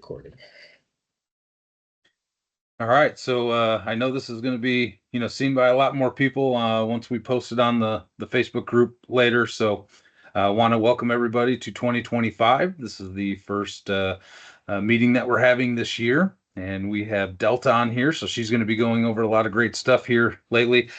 recording. All right, so I know this is going to be, seen by a lot more people once we post it on the Facebook group later. So I want to welcome everybody to 2025. This is the first meeting that we're having this year, and we have Delta on here, so she's going to be going over a lot of great stuff here lately.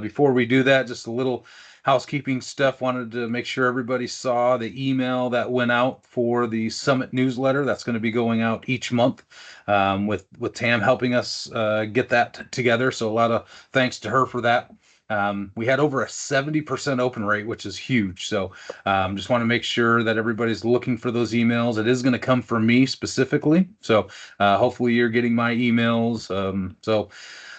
Before we do that, just a little housekeeping stuff. Wanted to make sure everybody saw the email that went out for the Summit newsletter. That's going to be going out each month, with Tam helping us get that together. So a lot of thanks to her for that. We had over a 70% open rate, which is huge. So just want to make sure that everybody's looking for those emails. It is going to come from me specifically. So hopefully you're getting my emails. So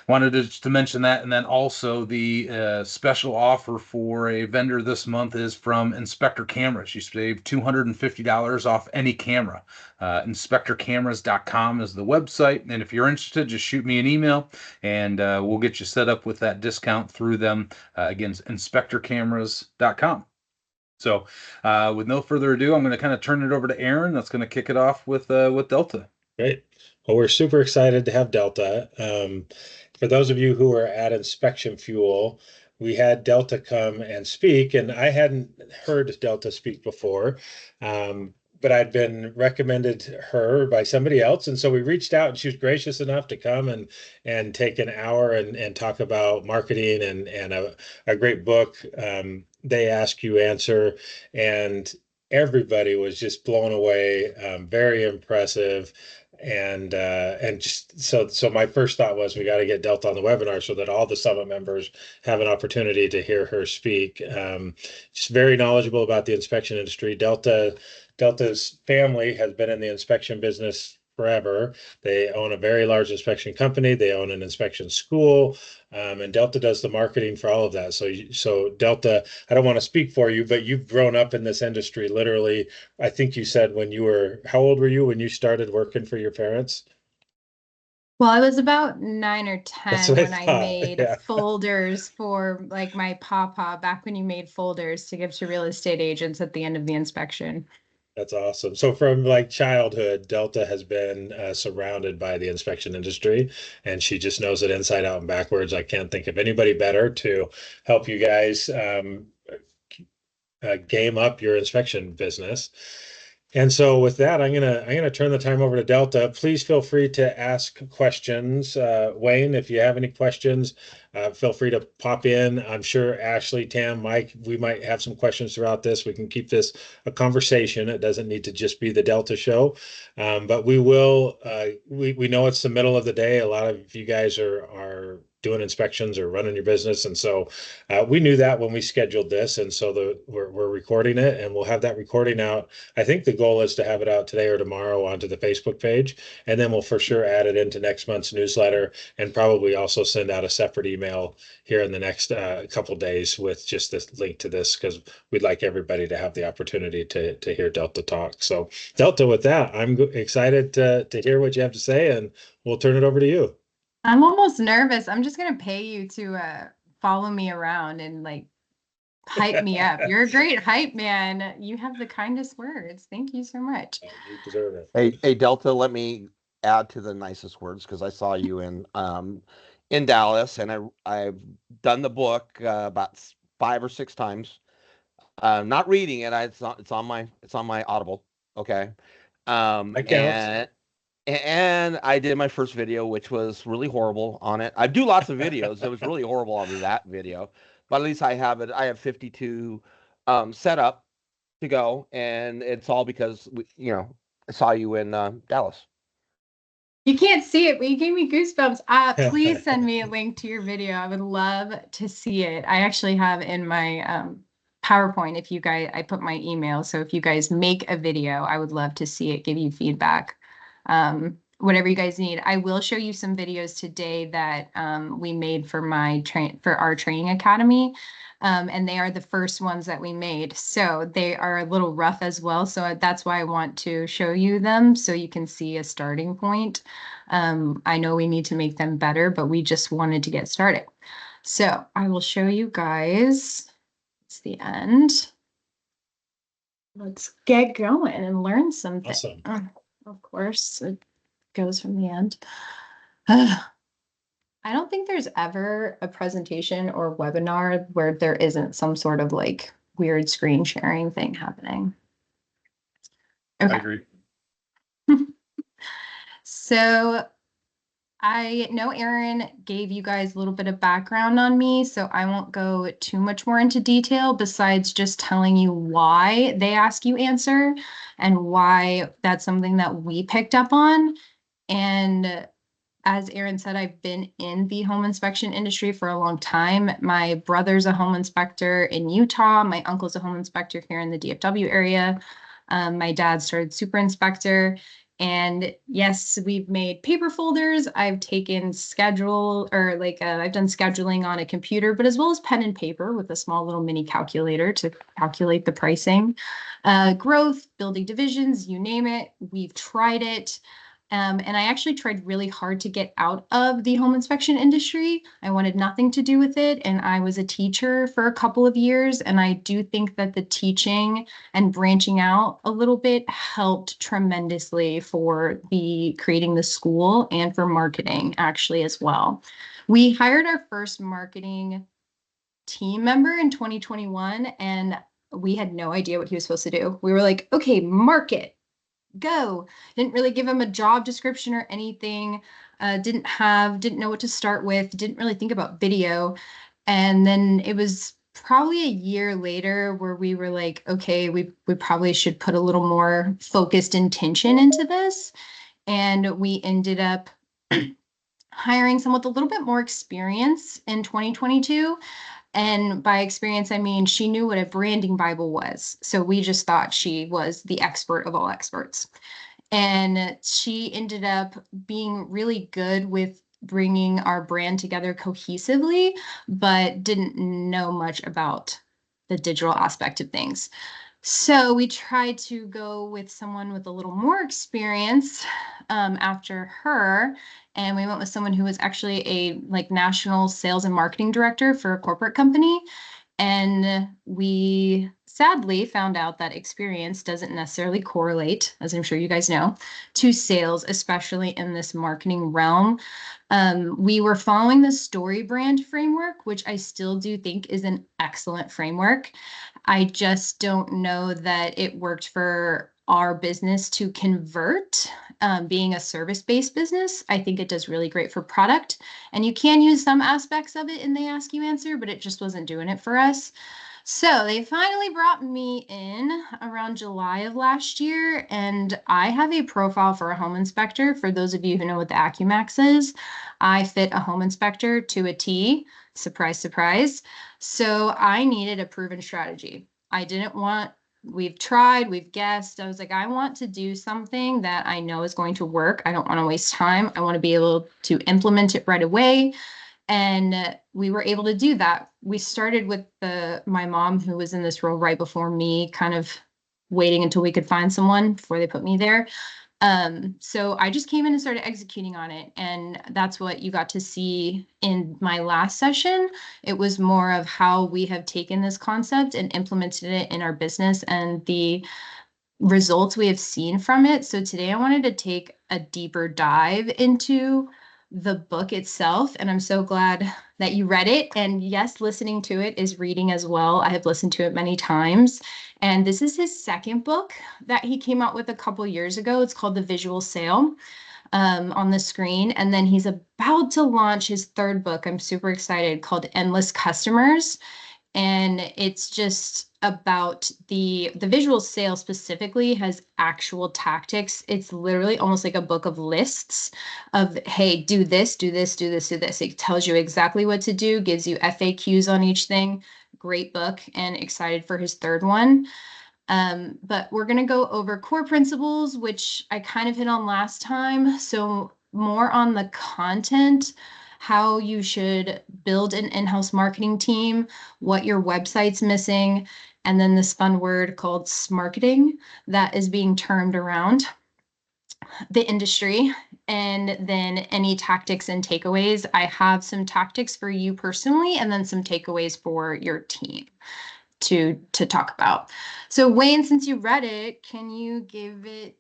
wanted to mention that. And then also the special offer for a vendor this month is from Inspector Cameras. You save $250 off any camera. Inspectorcameras.com is the website. And if you're interested, just shoot me an email and we'll get you set up with that discount through them. Again, inspectorcameras.com. So with no further ado, I'm going to kind of turn it over to Aaron. That's going to kick it off with Delta. Great. Well, we're super excited to have Delta. For those of you who were at Inspection Fuel, we had Delta come and speak, and I hadn't heard Delta speak before, but I'd been recommended her by somebody else. And so we reached out, and she was gracious enough to come and take an hour and talk about marketing and a great book, They Ask You Answer. And everybody was just blown away, very impressive. And just so my first thought was we got to get Delta on the webinar so that all the Summit members have an opportunity to hear her speak. Just very knowledgeable about the inspection industry. Delta's family has been in the inspection business forever. They own a very large inspection company. They own an inspection school, and Delta does the marketing for all of that. So Delta, I don't want to speak for you, but you've grown up in this industry literally. I think you said how old were you when you started working for your parents? Well, I was about 9 or 10 when I made yeah. folders for like my papa, back when you made folders to give to real estate agents at the end of the inspection. That's awesome. So from like childhood, Delta has been surrounded by the inspection industry, and she just knows it inside out and backwards. I can't think of anybody better to help you guys game up your inspection business. And so with that, I'm gonna turn the time over to Delta. Please feel free to ask questions. Wayne, if you have any questions, feel free to pop in. I'm sure Ashley, Tam, Mike, we might have some questions throughout this. We can keep this a conversation. It doesn't need to just be the Delta show, but we will. We know it's the middle of the day. A lot of you guys are doing inspections or running your business, and so we knew that when we scheduled this, and so we're recording it, and we'll have that recording out. I think the goal is to have it out today or tomorrow onto the Facebook page, and then we'll for sure add it into next month's newsletter, and probably also send out a separate email here in the next couple days with just this link to this, because we'd like everybody to have the opportunity to hear Delta talk. So Delta, with that, I'm excited to hear what you have to say, and we'll turn it over to you. I'm almost nervous. I'm just gonna pay you to follow me around and like hype me up. You're a great hype man. You have the kindest words. Thank you so much. You deserve it. Hey Delta, let me add to the nicest words, because I saw you in Dallas, and I've done the book about 5 or 6 times. Not reading it. It's on my Audible. Okay. That counts. And I did my first video, which was really horrible on it. I do lots of videos. It was really horrible on that video, but at least I have it. I have 52 set up to go, and it's all because I saw you in Dallas. You can't see it, but you gave me goosebumps. Please send me a link to your video. I would love to see it. I actually have in my PowerPoint, if you guys, I put my email. So if you guys make a video, I would love to see it, give you feedback. Whatever you guys need. I will show you some videos today that we made for our training academy. And they are the first ones that we made. So they are a little rough as well. So that's why I want to show you them so you can see a starting point. I know we need to make them better, but we just wanted to get started. So I will show you guys. It's the end. Let's get going and learn something. Awesome. Of course, it goes from the end. I don't think there's ever a presentation or webinar where there isn't some sort of like weird screen sharing thing happening. I Okay. agree. So I know Aaron gave you guys a little bit of background on me, so I won't go too much more into detail besides just telling you why they ask you answer and why that's something that we picked up on. And as Aaron said, I've been in the home inspection industry for a long time. My brother's a home inspector in Utah. My uncle's a home inspector here in the DFW area. My dad started super inspector. And yes, we've made paper folders. I've taken schedule or I've done scheduling on a computer, but as well as pen and paper with a small little mini calculator to calculate the pricing, growth, building divisions, you name it. We've tried it. And I actually tried really hard to get out of the home inspection industry. I wanted nothing to do with it. And I was a teacher for a couple of years. And I do think that the teaching and branching out a little bit helped tremendously for the creating the school and for marketing actually as well. We hired our first marketing team member in 2021 and we had no idea what he was supposed to do. We were like, okay, market. Go. Didn't really give him a job description or anything. Didn't know what to start with. Didn't really think about video. And then it was probably a year later where we were like, okay, we probably should put a little more focused intention into this. And we ended up hiring someone with a little bit more experience in 2022. And by experience, I mean she knew what a branding Bible was. So we just thought she was the expert of all experts. And she ended up being really good with bringing our brand together cohesively, but didn't know much about the digital aspect of things. So we tried to go with someone with a little more experience after her, and we went with someone who was actually a national sales and marketing director for a corporate company. And we sadly found out that experience doesn't necessarily correlate, as I'm sure you guys know, to sales, especially in this marketing realm. We were following the story brand framework, which I still do think is an excellent framework. I just don't know that it worked for our business to convert. Being a service-based business, I think it does really great for product. And you can use some aspects of it in They Ask You Answer, but it just wasn't doing it for us. So they finally brought me in around July of last year, and I have a profile for a home inspector. For those of you who know what the AccuMax is, I fit a home inspector to a T. Surprise, surprise. So I needed a proven strategy. I didn't want, we've tried, we've guessed. I was like, I want to do something that I know is going to work. I don't want to waste time. I want to be able to implement it right away. And we were able to do that. We started with my mom, who was in this role right before me, kind of waiting until we could find someone before they put me there. So I just came in and started executing on it. And that's what you got to see in my last session. It was more of how we have taken this concept and implemented it in our business and the results we have seen from it. So today I wanted to take a deeper dive into the book itself. And I'm so glad that you read it. And yes, listening to it is reading as well. I have listened to it many times. And this is his second book that he came out with a couple years ago. It's called The Visual Sale on the screen. And then he's about to launch his third book. I'm super excited, called Endless Customers. And it's just about the visual sale specifically has actual tactics. It's literally almost like a book of lists of, hey, do this, do this, do this, do this. It tells you exactly what to do, gives you FAQs on each thing. Great book, and excited for his third one. But we're going to go over core principles, which I kind of hit on last time. So more on the content, how you should build an in-house marketing team, what your website's missing, and then this fun word called smarketing that is being termed around the industry, and then any tactics and takeaways. I have some tactics for you personally, and then some takeaways for your team to talk about. So Wayne, since you read it, can you give it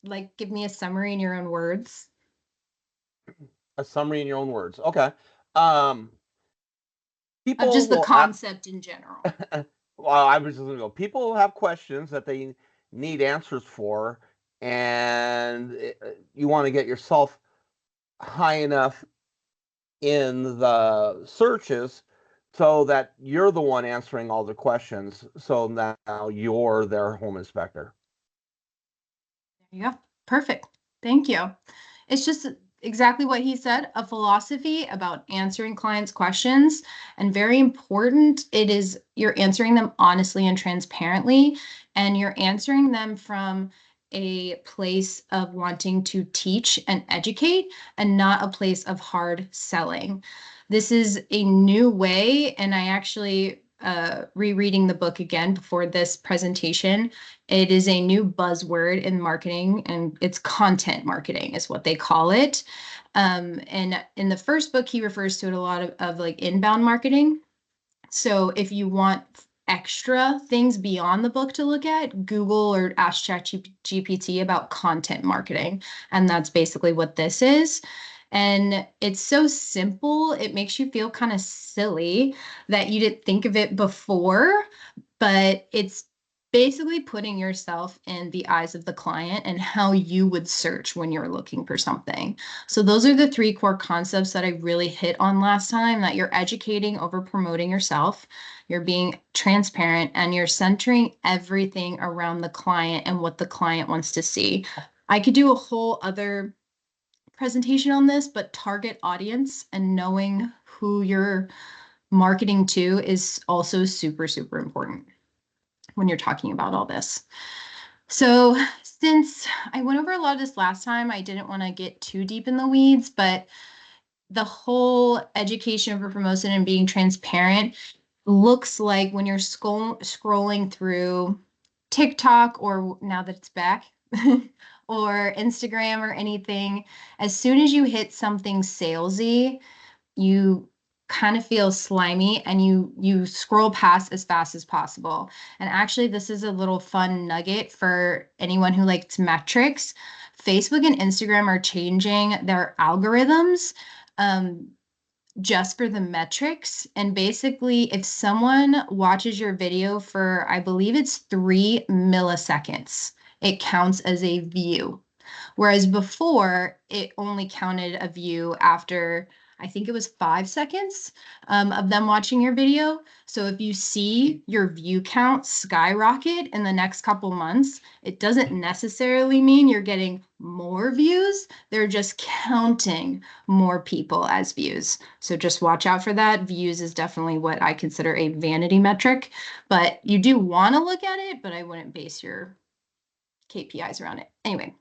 like give me a summary in your own words? A summary in your own words. Okay. Um, Of people just the will ask, concept in general. well, I was just gonna go. People have questions that they need answers for, and you want to get yourself high enough in the searches so that you're the one answering all the questions. So now you're their home inspector. There you go. Perfect. Thank you. It's just exactly what he said, a philosophy about answering clients' questions. And very important, it is you're answering them honestly and transparently, and you're answering them from a place of wanting to teach and educate and not a place of hard selling. This is a new way, and I actually rereading the book again before this presentation. It is a new buzzword in marketing, and it's content marketing is what they call it. And in the first book, he refers to it a lot of like inbound marketing. So if you want extra things beyond the book to look at, Google or ask ChatGPT about content marketing. And that's basically what this is. And it's so simple, it makes you feel kind of silly that you didn't think of it before, but it's basically putting yourself in the eyes of the client and how you would search when you're looking for something. So those are the three core concepts that I really hit on last time, that you're educating over promoting yourself, you're being transparent, and you're centering everything around the client and what the client wants to see. I could do a whole other presentation on this, but target audience and knowing who you're marketing to is also super, super important when you're talking about all this. So since I went over a lot of this last time, I didn't want to get too deep in the weeds, but the whole education over promotion and being transparent looks like when you're scrolling through TikTok, or now that it's back, or Instagram or anything, as soon as you hit something salesy, you kind of feel slimy and you scroll past as fast as possible. And actually, this is a little fun nugget for anyone who likes metrics. Facebook and Instagram are changing their algorithms just for the metrics. And basically, if someone watches your video for, I believe it's 3 milliseconds, it counts as a view. Whereas before, it only counted a view after, I think it was 5 seconds of them watching your video. So if you see your view count skyrocket in the next couple months, it doesn't necessarily mean you're getting more views. They're just counting more people as views. So just watch out for that. Views is definitely what I consider a vanity metric, but you do want to look at it, but I wouldn't base your KPIs around it. Anyway.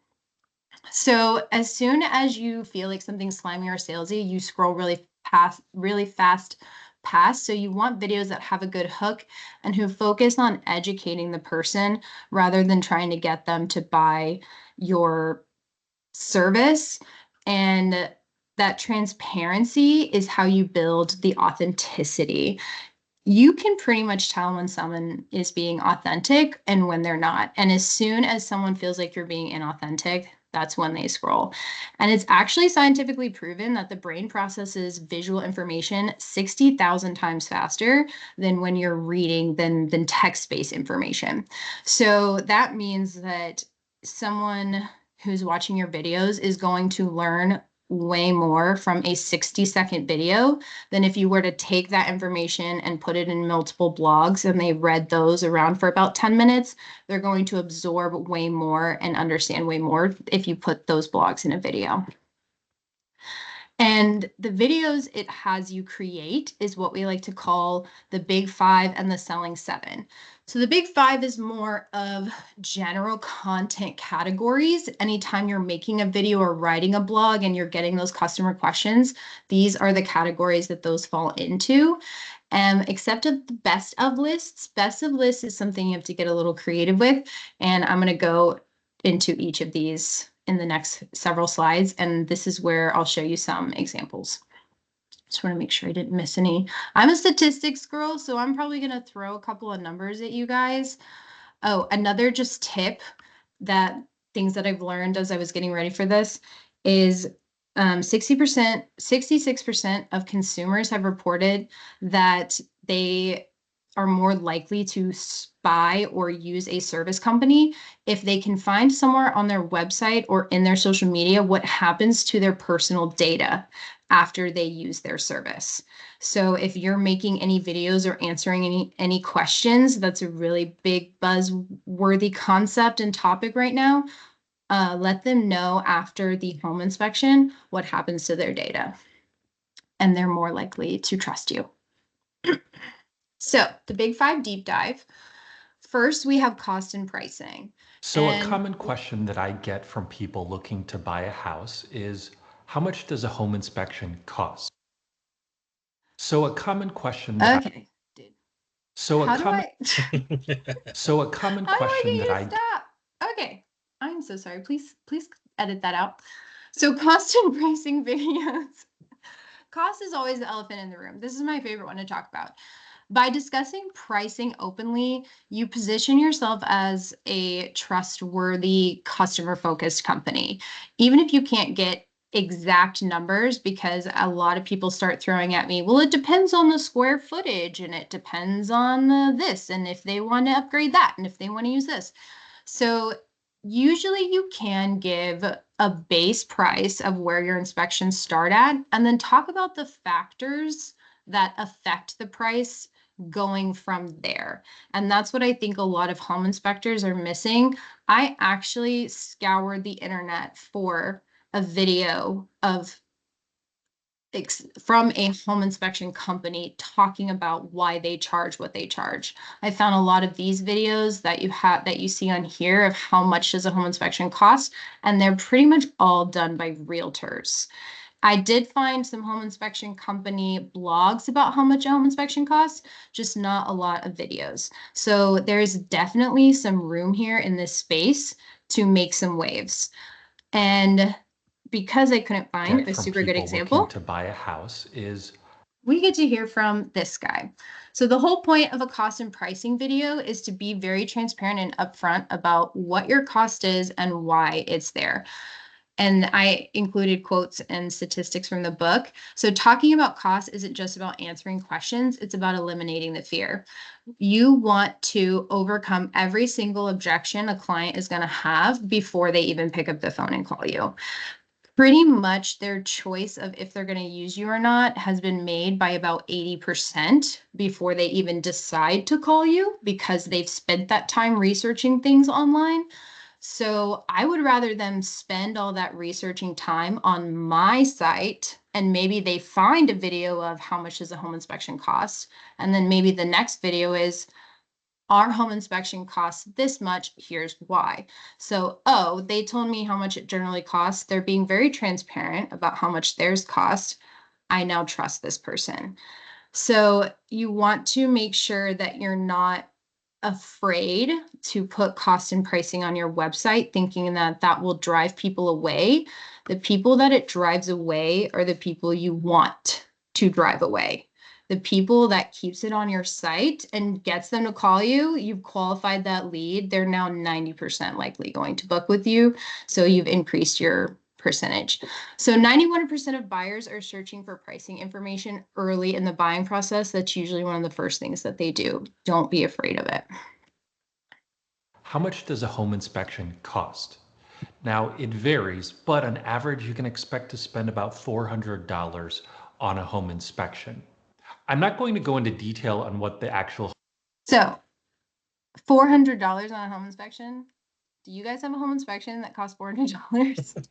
So as soon as you feel like something's slimy or salesy, you scroll really fast past. So you want videos that have a good hook and who focus on educating the person rather than trying to get them to buy your service. And that transparency is how you build the authenticity. You can pretty much tell when someone is being authentic and when they're not. And as soon as someone feels like you're being inauthentic, that's when they scroll. And it's actually scientifically proven that the brain processes visual information 60,000 times faster than when you're reading than text-based information. So that means that someone who's watching your videos is going to learn way more from a 60-second video than if you were to take that information and put it in multiple blogs and they read those around for about 10 minutes. They're going to absorb way more and understand way more if you put those blogs in a video. And the videos it has you create is what we like to call the big five and the selling seven. So the big five is more of general content categories. Anytime you're making a video or writing a blog and you're getting those customer questions, these are the categories that those fall into. Except of the best of lists. Best of lists is something you have to get a little creative with. And I'm going to go into each of these in the next several slides. And this is where I'll show you some examples. Just want to make sure I didn't miss any. I'm a statistics girl, so I'm probably going to throw a couple of numbers at you guys. Oh, another just tip that things that I've learned as I was getting ready for this is 60%, 66% of consumers have reported that they are more likely to buy or use a service company if they can find somewhere on their website or in their social media what happens to their personal data after they use their service. So if you're making any videos or answering any questions, that's a really big buzz-worthy concept and topic right now. Let them know after the home inspection what happens to their data, and they're more likely to trust you. So the big 5 deep dive. First, we have cost and pricing. So a common question that I get from people looking to buy a house is, how much does a home inspection cost? So a common question that okay, dude. so a How do common I so a common how do I question get that you to stop? Okay, I'm so sorry. Please edit that out. So cost and pricing videos. Cost is always the elephant in the room. This is my favorite one to talk about. By discussing pricing openly, you position yourself as a trustworthy, customer-focused company. Even if you can't get exact numbers, because a lot of people start throwing at me, well, it depends on the square footage, and it depends on this, and if they want to upgrade that, and if they want to use this. So usually you can give a base price of where your inspections start at, and then talk about the factors that affect the price going from there. And that's what I think a lot of home inspectors are missing. I actually scoured the internet for a video of from a home inspection company talking about why they charge what they charge. I found a lot of these videos that you see on here of how much does a home inspection cost, and they're pretty much all done by realtors. I did find some home inspection company blogs about how much a home inspection costs, just not a lot of videos. So there's definitely some room here in this space to make some waves. And because I couldn't find a super good example to buy a house is, we get to hear from this guy. So the whole point of a cost and pricing video is to be very transparent and upfront about what your cost is and why it's there. And I included quotes and statistics from the book. So talking about cost isn't just about answering questions, it's about eliminating the fear. You want to overcome every single objection a client is going to have before they even pick up the phone and call you. Pretty much their choice of if they're going to use you or not has been made by about 80% before they even decide to call you, because they've spent that time researching things online. So I would rather them spend all that researching time on my site, and maybe they find a video of how much does a home inspection cost. And then maybe the next video is, our home inspection costs this much, here's why. So, oh, they told me how much it generally costs. They're being very transparent about how much theirs cost. I now trust this person. So you want to make sure that you're not afraid to put cost and pricing on your website, thinking that that will drive people away. The people that it drives away are the people you want to drive away. The people that keeps it on your site and gets them to call you, you've qualified that lead. They're now 90% likely going to book with you. So you've increased your percentage. So 91% of buyers are searching for pricing information early in the buying process. That's usually one of the first things that they do. Don't be afraid of it. how much does a home inspection cost? Now, it varies, but on average, you can expect to spend about $400 on a home inspection. I'm not going to go into detail on what the actual... So $400 on a home inspection. Do you guys have a home inspection that costs $400?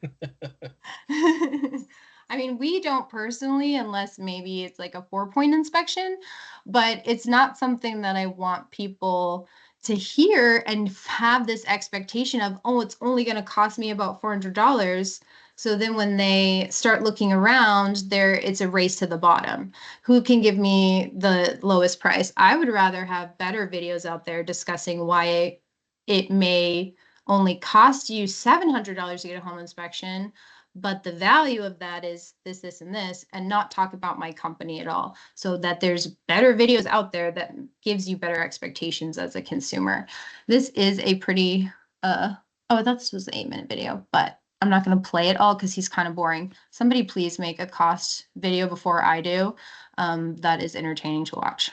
I mean, we don't personally, unless maybe it's like a 4-point inspection, but it's not something that I want people to hear and have this expectation of, oh, it's only going to cost me about $400. So then when they start looking around, it's a race to the bottom. Who can give me the lowest price? I would rather have better videos out there discussing why it may only cost you $700 to get a home inspection, but the value of that is this, this, and this, and not talk about my company at all. So that there's better videos out there that gives you better expectations as a consumer. This is a pretty Oh, that's was an 8-minute video, but I'm not going to play it all because he's kind of boring. Somebody please make a cost video before I do. That is entertaining to watch.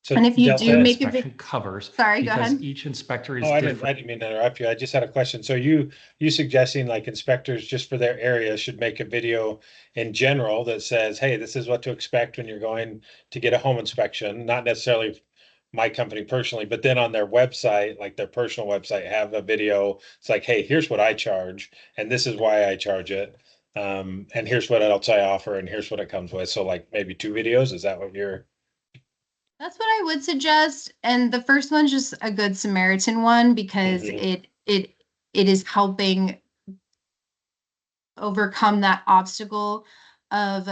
So And if you do Delta, make a Inspection covers sorry, go because ahead. each inspector is oh, I different. didn't mean to interrupt you. I just had a question. So you suggesting like inspectors just for their area should make a video in general that says, hey, this is what to expect when you're going to get a home inspection, not necessarily my company personally, but then on their website, like their personal website, have a video. It's like, hey, here's what I charge, and this is why I charge it. And here's what else I offer, and here's what it comes with. So like maybe 2 videos. Is that what you're? That's what I would suggest. And the first one's just a good Samaritan one because Mhm. it is helping overcome that obstacle of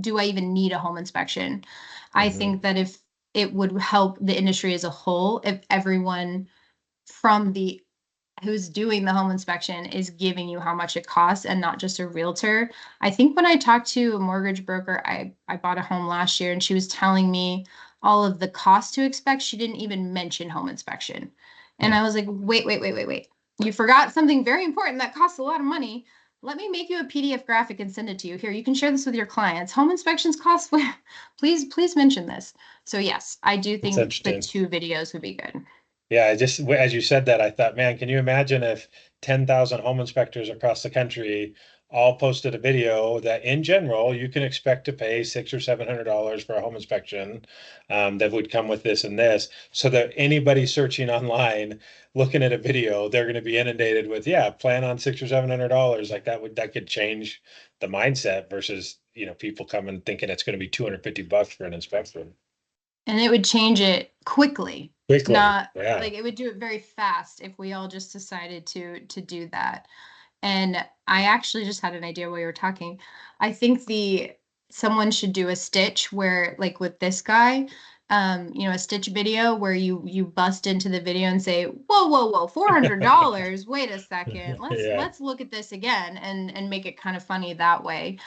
do I even need a home inspection? I Mhm. think that if it would help the industry as a whole, if everyone from the who's doing the home inspection is giving you how much it costs and not just a realtor. I think when I talked to a mortgage broker, I bought a home last year and she was telling me all of the costs to expect. She didn't even mention home inspection. And I was like, wait. You forgot something very important that costs a lot of money. Let me make you a PDF graphic and send it to you. Here, you can share this with your clients. Home inspections cost, please mention this. So yes, I do That's think the interesting. 2 videos would be good. Yeah, I just as you said that, I thought, man, can you imagine if 10,000 home inspectors across the country all posted a video that in general you can expect to pay $600 or $700 for a home inspection, that would come with this and this, so that anybody searching online looking at a video, they're going to be inundated with, yeah, plan on $600 or $700. Like that could change the mindset versus, people coming thinking it's going to be $250 for an inspection. And it would change it quickly, Quickly. not Yeah. like it would do it very fast if we all just decided to do that. And I actually just had an idea while you were talking. I think the someone should do a stitch where like with this guy, a stitch video where you bust into the video and say, whoa, $400. Wait a second. Yeah. Let's look at this again and make it kind of funny that way.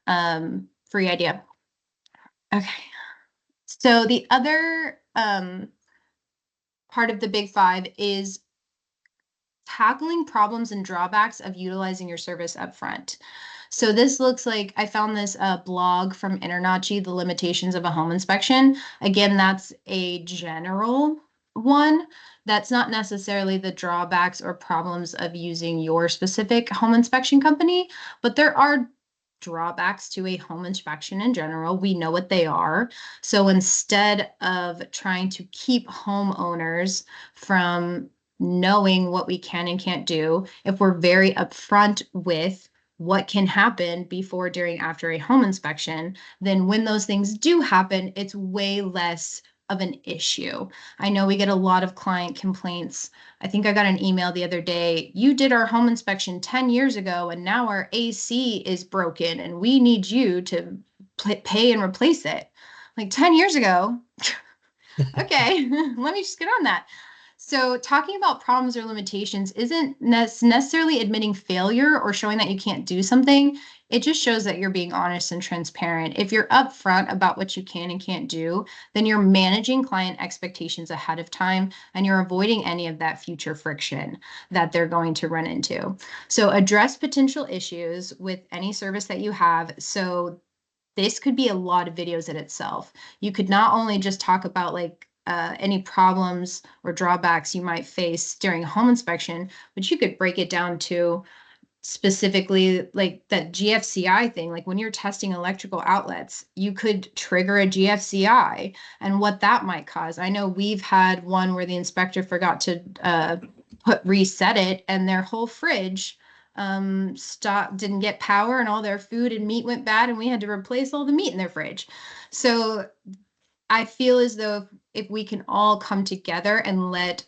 Free idea. Okay. So the other part of the big five is tackling problems and drawbacks of utilizing your service upfront. So this looks like I found this blog from Internachi, The Limitations of a Home Inspection. Again, that's a general one. That's not necessarily the drawbacks or problems of using your specific home inspection company, but there are drawbacks to a home inspection in general. We know what they are. So instead of trying to keep homeowners from knowing what we can and can't do, if we're very upfront with what can happen before, during, after a home inspection, then when those things do happen, it's way less of an issue. I know we get a lot of client complaints. I think I got an email the other day. You did our home inspection 10 years ago, and now our AC is broken, and we need you to pay and replace it. Like 10 years ago. Okay, let me just get on that. So talking about problems or limitations isn't necessarily admitting failure or showing that you can't do something. It just shows that you're being honest and transparent. If you're upfront about what you can and can't do, then you're managing client expectations ahead of time and you're avoiding any of that future friction that they're going to run into. So address potential issues with any service that you have. So this could be a lot of videos in itself. You could not only just talk about like any problems or drawbacks you might face during a home inspection, but you could break it down to specifically like that GFCI thing. Like when you're testing electrical outlets, you could trigger a GFCI and what that might cause. I know we've had one where the inspector forgot to reset it and their whole fridge didn't get power and all their food and meat went bad and we had to replace all the meat in their fridge. So I feel as though if we can all come together and let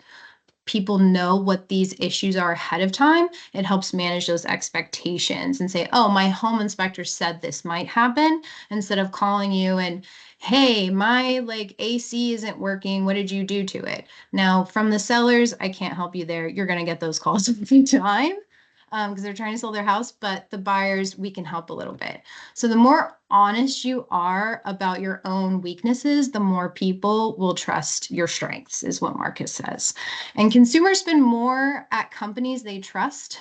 people know what these issues are ahead of time, it helps manage those expectations and say, oh, my home inspector said this might happen, instead of calling you and, hey, my like AC isn't working. What did you do to it? Now, from the sellers, I can't help you there. You're going to get those calls every time. because they're trying to sell their house, but the buyers, we can help a little bit. So the more honest you are about your own weaknesses, the more people will trust your strengths, is what Marcus says. And consumers spend more at companies they trust.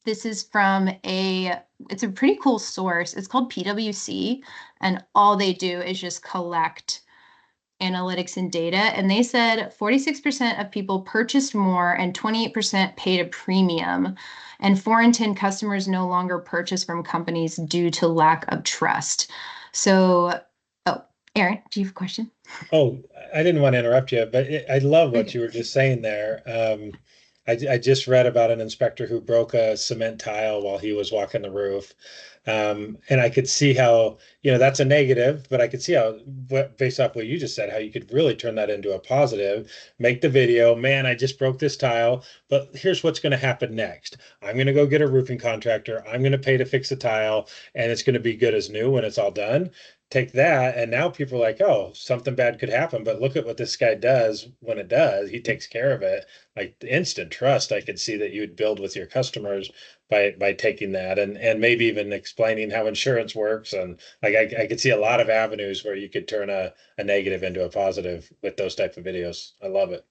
This is from it's a pretty cool source. It's called PwC, and all they do is just collect analytics and data. And they said 46% of people purchased more and 28% paid a premium. And 4 in 10 customers no longer purchase from companies due to lack of trust. So, oh, Aaron, do you have a question? Oh, I didn't want to interrupt you, but I love what Okay. you were just saying there. I just read about an inspector who broke a cement tile while he was walking the roof. And I could see how, that's a negative, but I could see how, based off what you just said, how you could really turn that into a positive, make the video, man, I just broke this tile, but here's what's going to happen next. I'm going to go get a roofing contractor. I'm going to pay to fix the tile, and it's going to be good as new when it's all done. Take that, and now people are like, oh, something bad could happen, but look at what this guy does when it does. He takes care of it. Like the instant trust I could see that you would build with your customers by taking that, and maybe even explaining how insurance works. And like I could see a lot of avenues where you could turn a negative into a positive with those type of videos. I love it.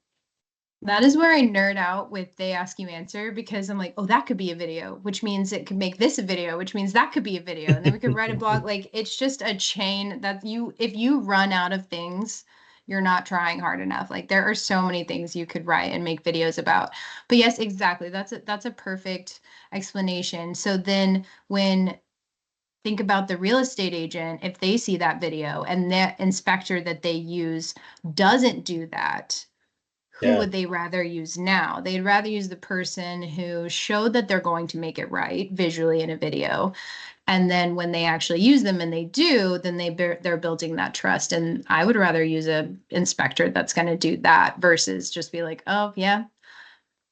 That is where I nerd out with They Ask You Answer, because I'm like, oh, that could be a video, which means it could make this a video, which means that could be a video. And then we could write a blog. Like, it's just a chain that if you run out of things, you're not trying hard enough. Like, there are so many things you could write and make videos about. But yes, exactly. That's a perfect explanation. So then think about the real estate agent, if they see that video and the inspector that they use doesn't do that, who would they rather use now? They'd rather use the person who showed that they're going to make it right visually in a video. And then when they actually use them and they do, then they're building that trust. And I would rather use a inspector that's going to do that versus just be like, oh, yeah,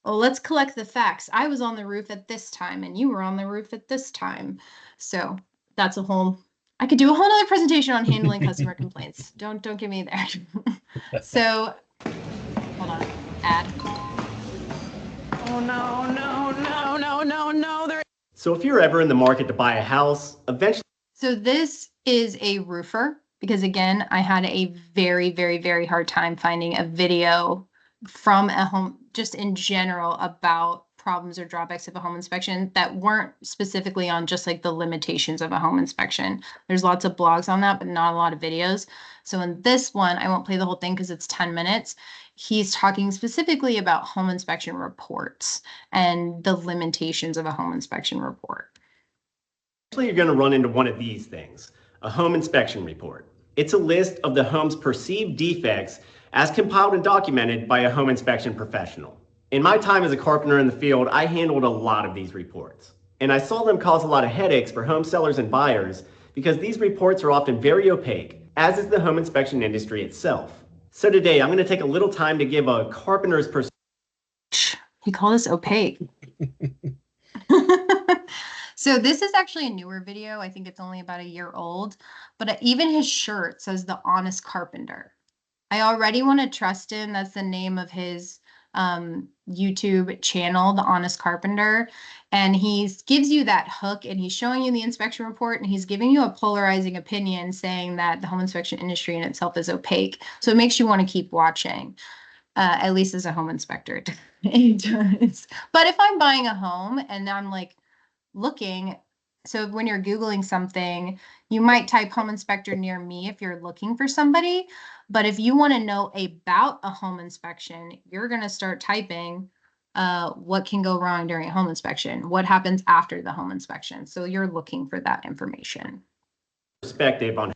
well, let's collect the facts. I was on the roof at this time and you were on the roof at this time. So that's I could do a whole nother presentation on handling customer complaints. Don't get me there. So hold on, ad. Oh, no. So if you're ever in the market to buy a house, eventually. So this is a roofer, because again, I had a very, very, very hard time finding a video from a home, just in general, about problems or drawbacks of a home inspection that weren't specifically on just like the limitations of a home inspection. There's lots of blogs on that, but not a lot of videos. So in this one, I won't play the whole thing because it's 10 minutes. He's talking specifically about home inspection reports and the limitations of a home inspection report. Eventually, you're going to run into one of these things, a home inspection report. It's a list of the home's perceived defects as compiled and documented by a home inspection professional. In my time as a carpenter in the field, I handled a lot of these reports, and I saw them cause a lot of headaches for home sellers and buyers because these reports are often very opaque, as is the home inspection industry itself. So today, I'm going to take a little time to give a carpenter's perspective. He called us opaque. So this is actually a newer video. I think it's only about a year old, but even his shirt says The Honest Carpenter. I already want to trust him. That's the name of his YouTube channel, The Honest Carpenter. And he gives you that hook, and he's showing you the inspection report, and he's giving you a polarizing opinion saying that the home inspection industry in itself is opaque. So it makes you want to keep watching, at least as a home inspector. It does. But if I'm buying a home and I'm like looking, so when you're Googling something, you might type home inspector near me if you're looking for somebody. But if you want to know about a home inspection, you're going to start typing what can go wrong during a home inspection, what happens after the home inspection. So you're looking for that information. Perspective on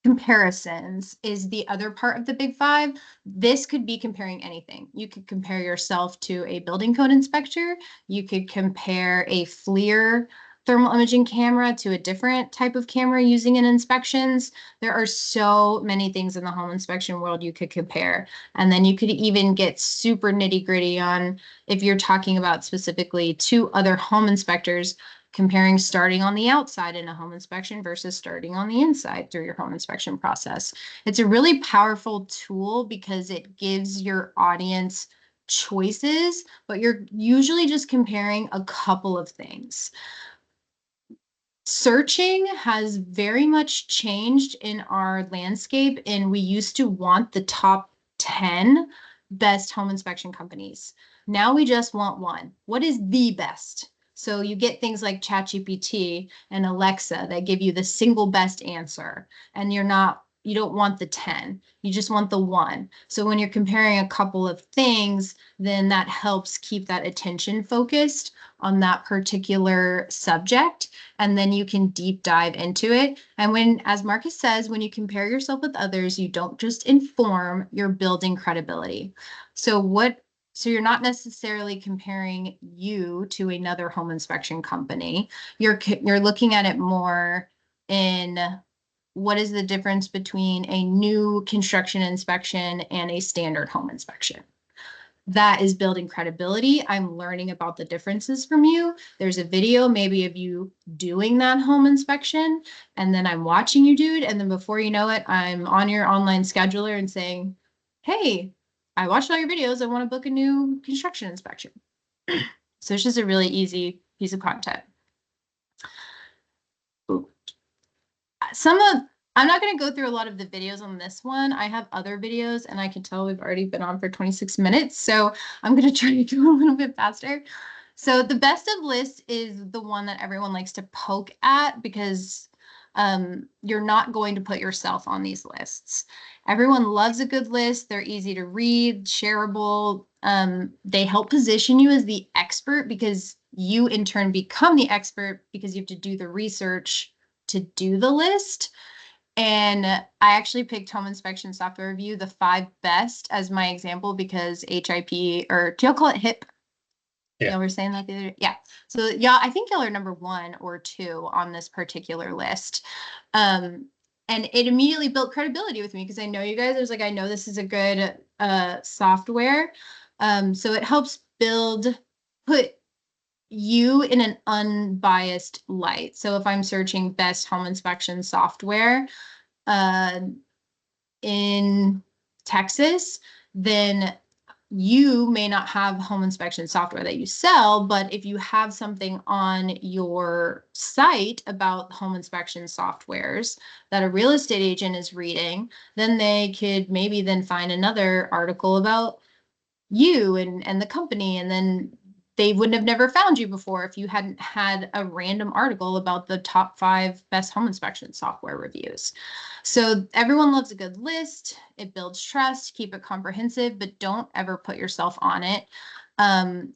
comparisons is the other part of the big five. This could be comparing anything. You could compare yourself to a building code inspector. You could compare a FLIR thermal imaging camera to a different type of camera using in inspections. There are so many things in the home inspection world you could compare. And then you could even get super nitty gritty on, if you're talking about specifically two other home inspectors, comparing starting on the outside in a home inspection versus starting on the inside through your home inspection process. It's a really powerful tool because it gives your audience choices, but you're usually just comparing a couple of things. Searching has very much changed in our landscape, and we used to want the top 10 best home inspection companies. Now we just want one. What is the best? So you get things like ChatGPT and Alexa that give you the single best answer, and you don't want the 10, you just want the one. So when you're comparing a couple of things, then that helps keep that attention focused on that particular subject, and then you can deep dive into it. And when, as Marcus says, when you compare yourself with others, you don't just inform, you're building credibility. So you're not necessarily comparing you to another home inspection company. You're looking at it more in what is the difference between a new construction inspection and a standard home inspection. That is building credibility. I'm learning about the differences from you. There's a video maybe of you doing that home inspection, and then I'm watching you do it. And then before you know it, I'm on your online scheduler and saying, hey, I watched all your videos. I want to book a new construction inspection. So it's just a really easy piece of content. I'm not going to go through a lot of the videos on this one. I have other videos, and I can tell we've already been on for 26 minutes. So I'm going to try to go a little bit faster. So the best of lists is the one that everyone likes to poke at, because you're not going to put yourself on these lists. Everyone loves a good list. They're easy to read, shareable. They help position you as the expert, because you in turn become the expert because you have to do the research to do the list. And I actually picked Home Inspection Software Review, the 5 best, as my example, because HIP, or do y'all call it HIP? Yeah. Y'all were saying that the other day? Yeah. So y'all, I think y'all are number 1 or 2 on this particular list. And it immediately built credibility with me, because I know you guys. I was like, I know this is a good software. So it helps put you in an unbiased light. So if I'm searching best home inspection software in Texas, then you may not have home inspection software that you sell, but if you have something on your site about home inspection softwares that a real estate agent is reading, then they could maybe then find another article about you and the company, and then they wouldn't have never found you before if you hadn't had a random article about the top 5 best home inspection software reviews. So everyone loves a good list. It builds trust. Keep it comprehensive, but don't ever put yourself on it.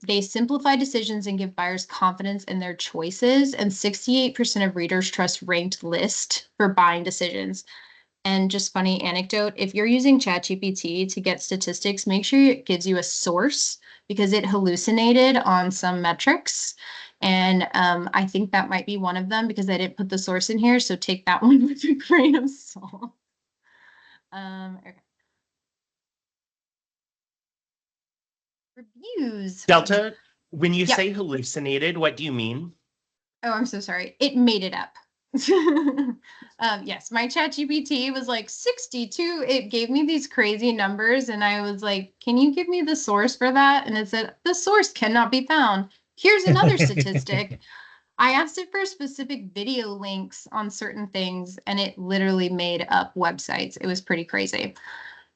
They simplify decisions and give buyers confidence in their choices. And 68% of readers trust ranked list for buying decisions. And just funny anecdote, if you're using ChatGPT to get statistics, make sure it gives you a source, because it hallucinated on some metrics. And I think that might be one of them, because I didn't put the source in here. So take that one with a grain of salt. Okay. Reviews. Delta, when you Yep. say hallucinated, what do you mean? Oh, I'm so sorry. It made it up. Yes, my ChatGPT was like 62. It gave me these crazy numbers, and I was like, can you give me the source for that? And it said, the source cannot be found. Here's another statistic. I asked it for specific video links on certain things, and it literally made up websites. It was pretty crazy.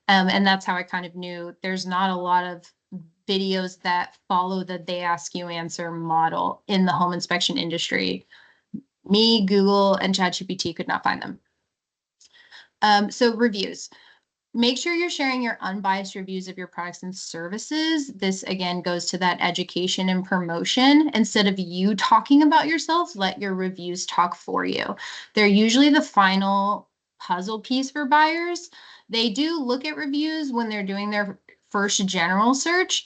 And that's how I kind of knew there's not a lot of videos that follow the they ask you answer model in the home inspection industry. Me, Google, and ChatGPT could not find them. So reviews. Make sure you're sharing your unbiased reviews of your products and services. This, again, goes to that education and promotion. Instead of you talking about yourself, let your reviews talk for you. They're usually the final puzzle piece for buyers. They do look at reviews when they're doing their first general search,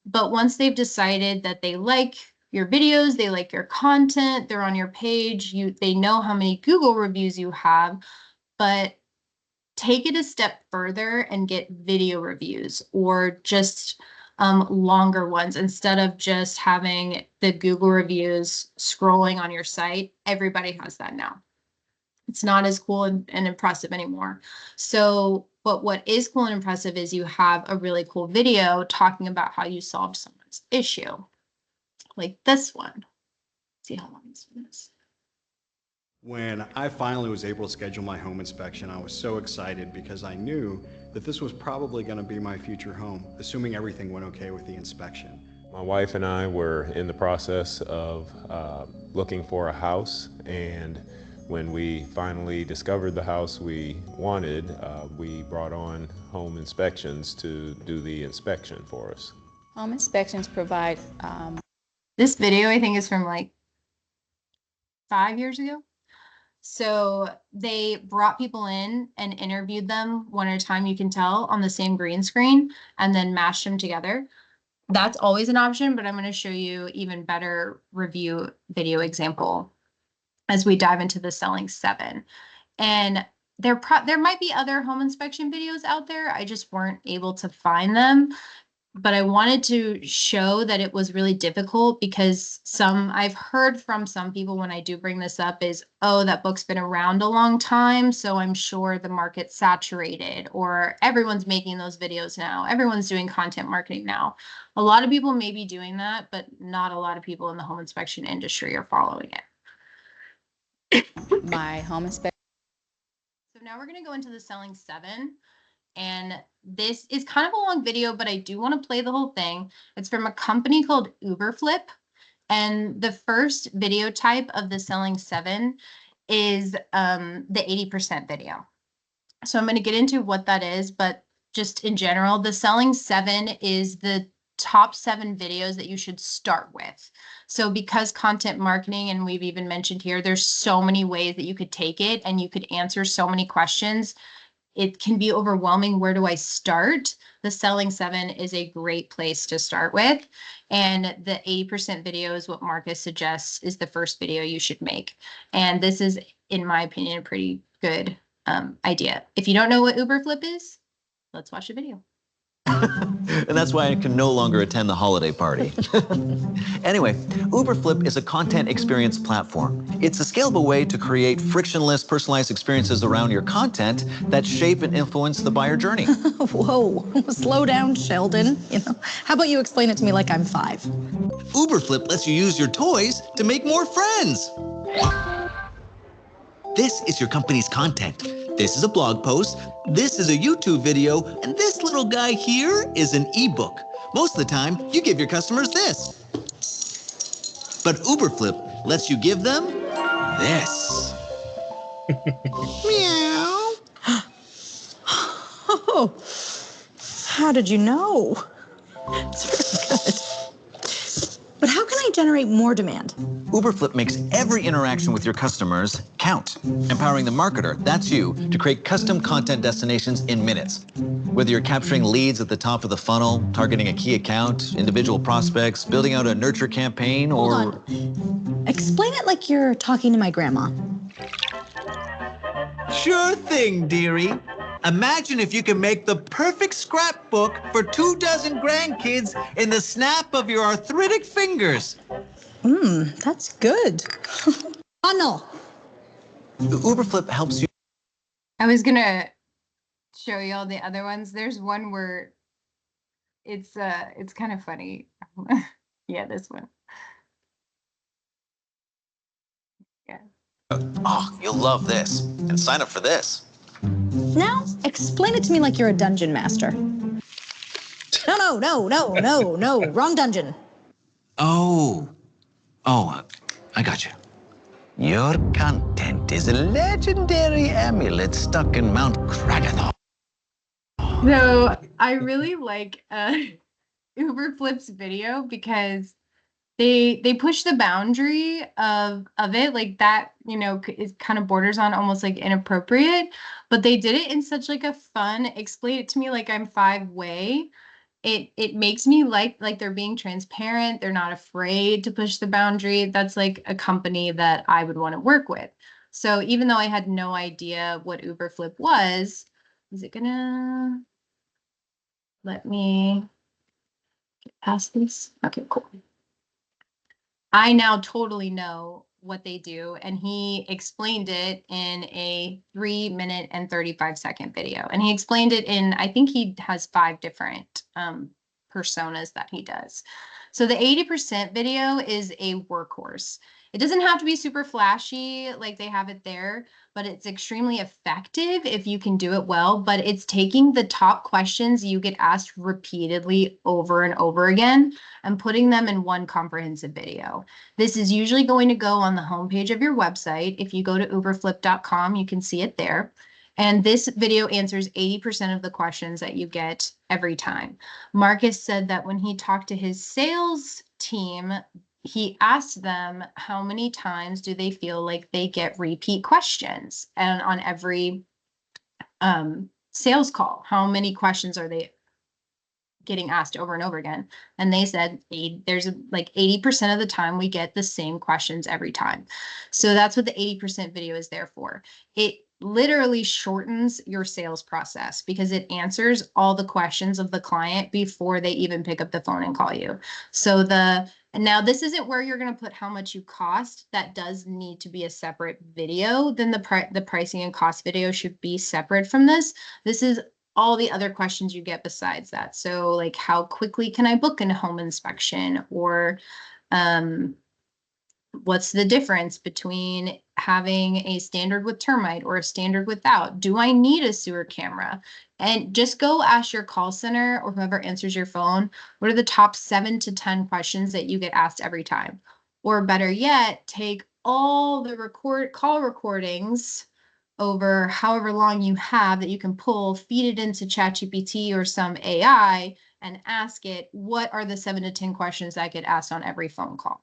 but once they've decided that they like your videos, they like your content, they're on your page, they know how many Google reviews you have, but take it a step further and get video reviews, or just longer ones, instead of just having the Google reviews scrolling on your site. Everybody has that now. It's not as cool and impressive anymore. So But what is cool and impressive is you have a really cool video talking about how you solved someone's issue. Like this one. Let's see how long this one is. When I finally was able to schedule my home inspection, I was so excited because I knew that this was probably going to be my future home, assuming everything went okay with the inspection. My wife and I were in the process of looking for a house, and when we finally discovered the house we wanted, we brought on home inspections to do the inspection for us. Home inspections provide. This video, I think, is from like 5 years ago. So they brought people in and interviewed them one at a time, you can tell, on the same green screen, and then mashed them together. That's always an option, but I'm going to show you even better review video example as we dive into the selling 7. And there might be other home inspection videos out there. I just weren't able to find them. But I wanted to show that it was really difficult because I've heard from some people when I do bring this up is, oh, that book's been around a long time, so I'm sure the market's saturated, or everyone's making those videos now. Everyone's doing content marketing now. A lot of people may be doing that, but not a lot of people in the home inspection industry are following it. My home inspection. So now we're going to go into the selling 7. And this is kind of a long video, but I do want to play the whole thing. It's from a company called Uberflip. And the first video type of the selling 7 is the 80% video. So I'm going to get into what that is, but just in general, the selling 7 is the top 7 videos that you should start with. So because content marketing, and we've even mentioned here, there's so many ways that you could take it and you could answer so many questions. It can be overwhelming. Where do I start? The selling 7 is a great place to start with. And the 80% video is what Marcus suggests is the first video you should make. And this is, in my opinion, a pretty good idea. If you don't know what Uberflip is, let's watch the video. And that's why I can no longer attend the holiday party. Anyway, Uberflip is a content experience platform. It's a scalable way to create frictionless, personalized experiences around your content that shape and influence the buyer journey. Whoa, slow down, Sheldon. How about you explain it to me like I'm 5? Uberflip lets you use your toys to make more friends. This is your company's content. This is a blog post, this is a YouTube video, and this little guy here is an ebook. Most of the time, you give your customers this. But Uberflip lets you give them this. Meow. Oh, how did you know? It's very good. But how can I generate more demand? Uberflip makes every interaction with your customers count, empowering the marketer, that's you, to create custom content destinations in minutes. Whether you're capturing leads at the top of the funnel, targeting a key account, individual prospects, building out a nurture campaign, or... Hold on. Explain it like you're talking to my grandma. Sure thing, dearie. Imagine if you could make the perfect scrapbook for 24 grandkids in the snap of your arthritic fingers. That's good. Funnel. Uberflip helps you. I was going to show you all the other ones. There's one where it's kind of funny. Yeah, this one. Yeah. Oh, you'll love this. And sign up for this. Now, explain it to me like you're a dungeon master. No, wrong dungeon. Oh, I got you. Your content is a legendary amulet stuck in Mount Kragathor. So I really like Uberflip's video because they push the boundary of it, like that, is kind of borders on almost like inappropriate, but they did it in such like a fun, explain it to me like I'm 5 way. It makes me like they're being transparent. They're not afraid to push the boundary. That's like a company that I would want to work with. So even though I had no idea what Uberflip was, is it gonna let me get past this? Okay, cool. I now totally know what they do, and he explained it in a 3-minute and 35-second video. And he explained it in, I think he has 5 different personas that he does. So the 80% video is a workhorse. It doesn't have to be super flashy like they have it there, but it's extremely effective if you can do it well. But it's taking the top questions you get asked repeatedly over and over again and putting them in one comprehensive video. This is usually going to go on the homepage of your website. If you go to uberflip.com, you can see it there. And this video answers 80% of the questions that you get every time. Marcus said that when he talked to his sales team, he asked them how many times do they feel like they get repeat questions, and on every sales call, how many questions are they getting asked over and over again? And they said there's like 80% of the time we get the same questions every time. So that's what the 80% video is there for. It literally shortens your sales process because it answers all the questions of the client before they even pick up the phone and call you. So now this isn't where you're going to put how much you cost. That does need to be a separate video. Then the pricing and cost video should be separate from this. This is all the other questions you get besides that. So like, how quickly can I book a home inspection? Or what's the difference between having a standard with termite or a standard without? Do I need a sewer camera? And just go ask your call center or whoever answers your phone, what are the top 7 to 10 questions that you get asked every time? Or better yet, take all the call recordings over however long you have that you can pull, feed it into ChatGPT or some AI and ask it, what are the 7 to 10 questions that get asked on every phone call?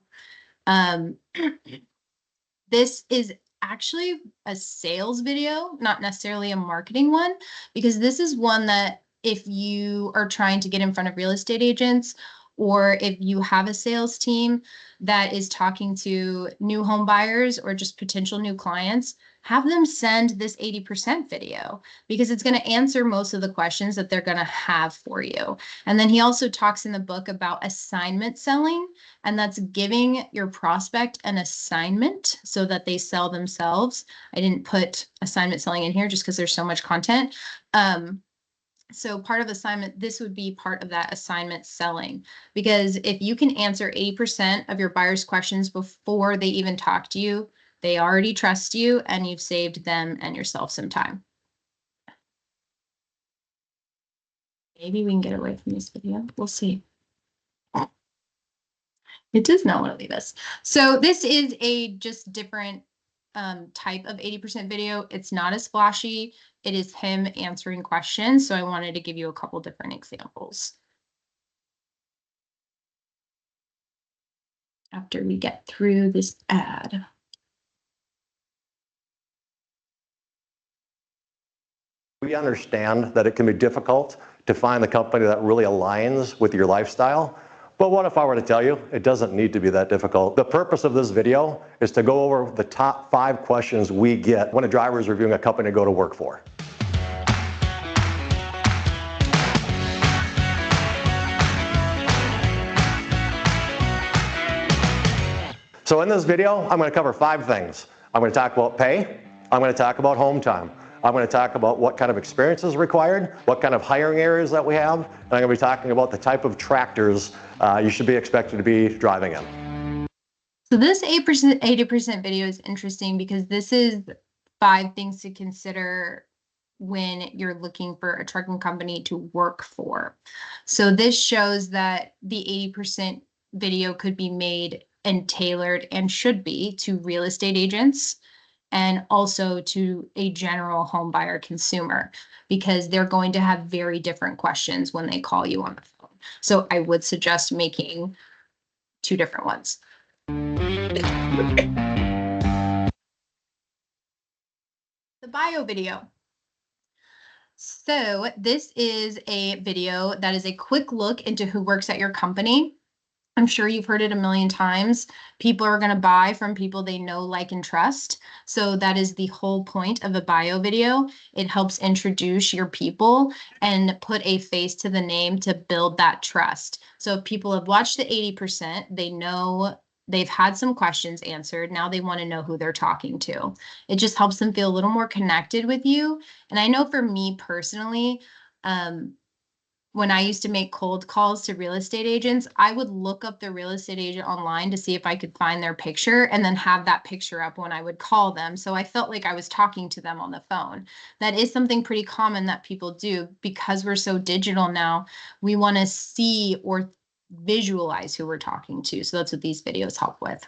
This is actually a sales video, not necessarily a marketing one, because this is one that if you are trying to get in front of real estate agents, or if you have a sales team that is talking to new home buyers or just potential new clients, have them send this 80% video because it's going to answer most of the questions that they're going to have for you. And then he also talks in the book about assignment selling, and that's giving your prospect an assignment so that they sell themselves. I didn't put assignment selling in here just because there's so much content. So part of assignment, this would be part of that assignment selling, because if you can answer 80% of your buyer's questions before they even talk to you, they already trust you and you've saved them and yourself some time. Maybe we can get away from this video. We'll see. It does not want to leave us. So this is a just different type of 80% video. It's not as flashy. It is him answering questions. So I wanted to give you a couple different examples. After we get through this ad. We understand that it can be difficult to find the company that really aligns with your lifestyle. But what if I were to tell you it doesn't need to be that difficult? The purpose of this video is to go over the top 5 questions we get when a driver is reviewing a company to go to work for. So in this video, I'm going to cover 5 things. I'm going to talk about pay. I'm going to talk about home time. I'm going to talk about what kind of experience is required, what kind of hiring areas that we have, and I'm going to be talking about the type of tractors you should be expected to be driving in. So this 80% video is interesting because this is 5 things to consider when you're looking for a trucking company to work for. So this shows that the 80% video could be made and tailored, and should be, to real estate agents and also to a general home buyer consumer, because they're going to have very different questions when they call you on the phone. So I would suggest making 2 different ones. The bio video. So this is a video that is a quick look into who works at your company. I'm sure you've heard it a million times. People are going to buy from people they know, like, and trust. So that is the whole point of a bio video. It helps introduce your people and put a face to the name to build that trust. So if people have watched the 80%, they know they've had some questions answered. Now they want to know who they're talking to. It just helps them feel a little more connected with you. And I know for me personally, when I used to make cold calls to real estate agents, I would look up the real estate agent online to see if I could find their picture and then have that picture up when I would call them. So I felt like I was talking to them on the phone. That is something pretty common that people do because we're so digital now. We want to see or visualize who we're talking to. So that's what these videos help with.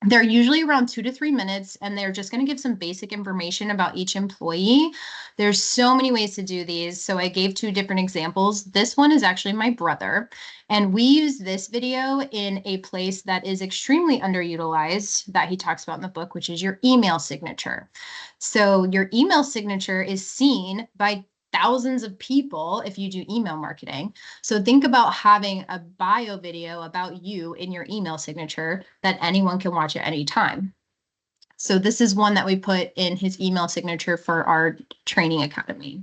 They're usually around 2 to 3 minutes, and they're just going to give some basic information about each employee. There's so many ways to do these. So I gave 2 different examples. This one is actually my brother, and we use this video in a place that is extremely underutilized that he talks about in the book, which is your email signature. So your email signature is seen by thousands of people if you do email marketing. So think about having a bio video about you in your email signature that anyone can watch at any time. So this is one that we put in his email signature for our training academy.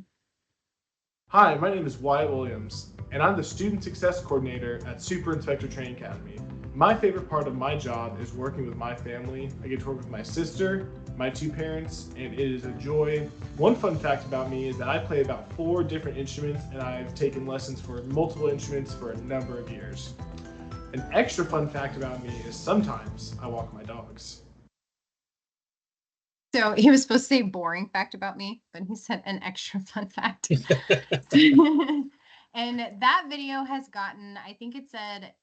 Hi, my name is Wyatt Williams, and I'm the Student Success Coordinator at Super Inspector Training Academy. My favorite part of my job is working with my family. I get to work with my sister, my 2 parents, and it is a joy. One fun fact about me is that I play about 4 different instruments, and I've taken lessons for multiple instruments for a number of years. An extra fun fact about me is sometimes I walk my dogs. So he was supposed to say boring fact about me, but he said an extra fun fact. And that video has gotten, I think it said,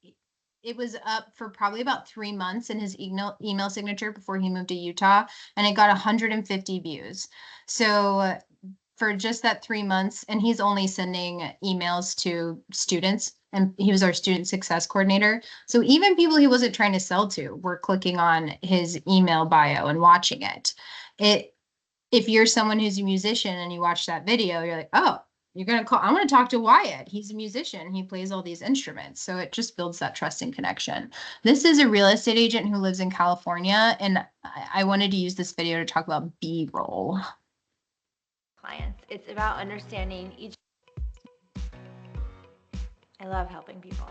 it was up for probably about 3 months in his email signature before he moved to Utah, and it got 150 views. So for just that 3 months, and he's only sending emails to students, and he was our student success coordinator. So even people he wasn't trying to sell to were clicking on his email bio and watching it. If you're someone who's a musician and you watch that video, you're like, oh, you're going to call, I want to talk to Wyatt. He's a musician. He plays all these instruments. So it just builds that trust and connection. This is a real estate agent who lives in California. And I wanted to use this video to talk about B-roll. Clients. It's about understanding each. I love helping people.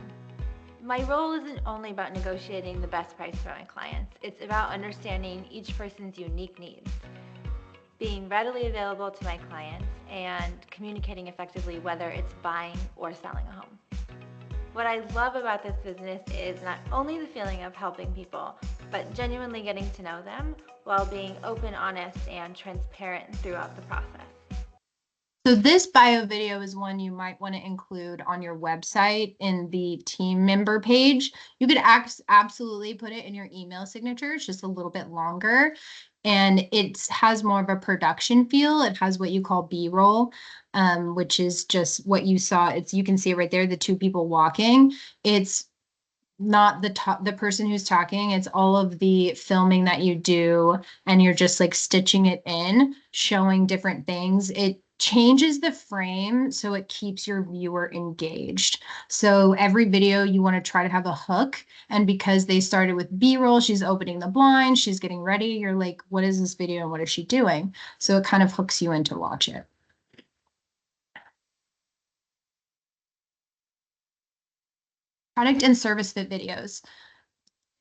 My role isn't only about negotiating the best price for my clients. It's about understanding each person's unique needs, being readily available to my clients, and communicating effectively whether it's buying or selling a home. What I love about this business is not only the feeling of helping people, but genuinely getting to know them while being open, honest, and transparent throughout the process. So this bio video is one you might want to include on your website in the team member page. You could absolutely put it in your email signature. It's just a little bit longer, and it has more of a production feel. It has what you call B-roll, which is just what you saw. You can see it right there, the 2 people walking. It's not the person who's talking. It's all of the filming that you do, and you're just like stitching it in, showing different things. It changes the frame so it keeps your viewer engaged. So every video you want to try to have a hook, and because they started with B-roll, she's opening the blind, she's getting ready, you're like, what is this video and what is she doing? So it kind of hooks you in to watch it. Product and service fit videos.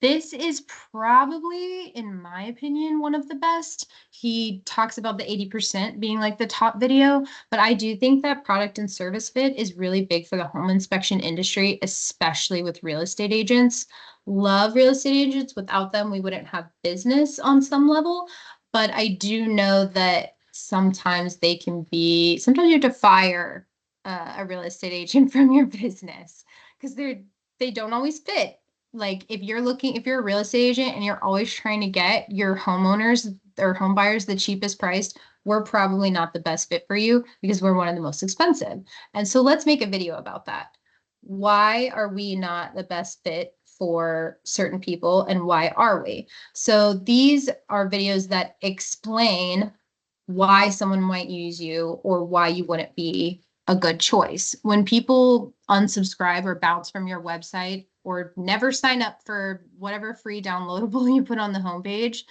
This is probably, in my opinion, one of the best. He talks about the 80% being like the top video, but I do think that product and service fit is really big for the home inspection industry, especially with real estate agents. Love real estate agents. Without them, we wouldn't have business on some level, but I do know that sometimes sometimes you have to fire a real estate agent from your business because they don't always fit. Like if you're a real estate agent and you're always trying to get your homeowners or home buyers the cheapest price, we're probably not the best fit for you because we're one of the most expensive. And so let's make a video about that. Why are we not the best fit for certain people, and why are we? So these are videos that explain why someone might use you or why you wouldn't be a good choice. When people unsubscribe or bounce from your website or never sign up for whatever free downloadable you put on the homepage,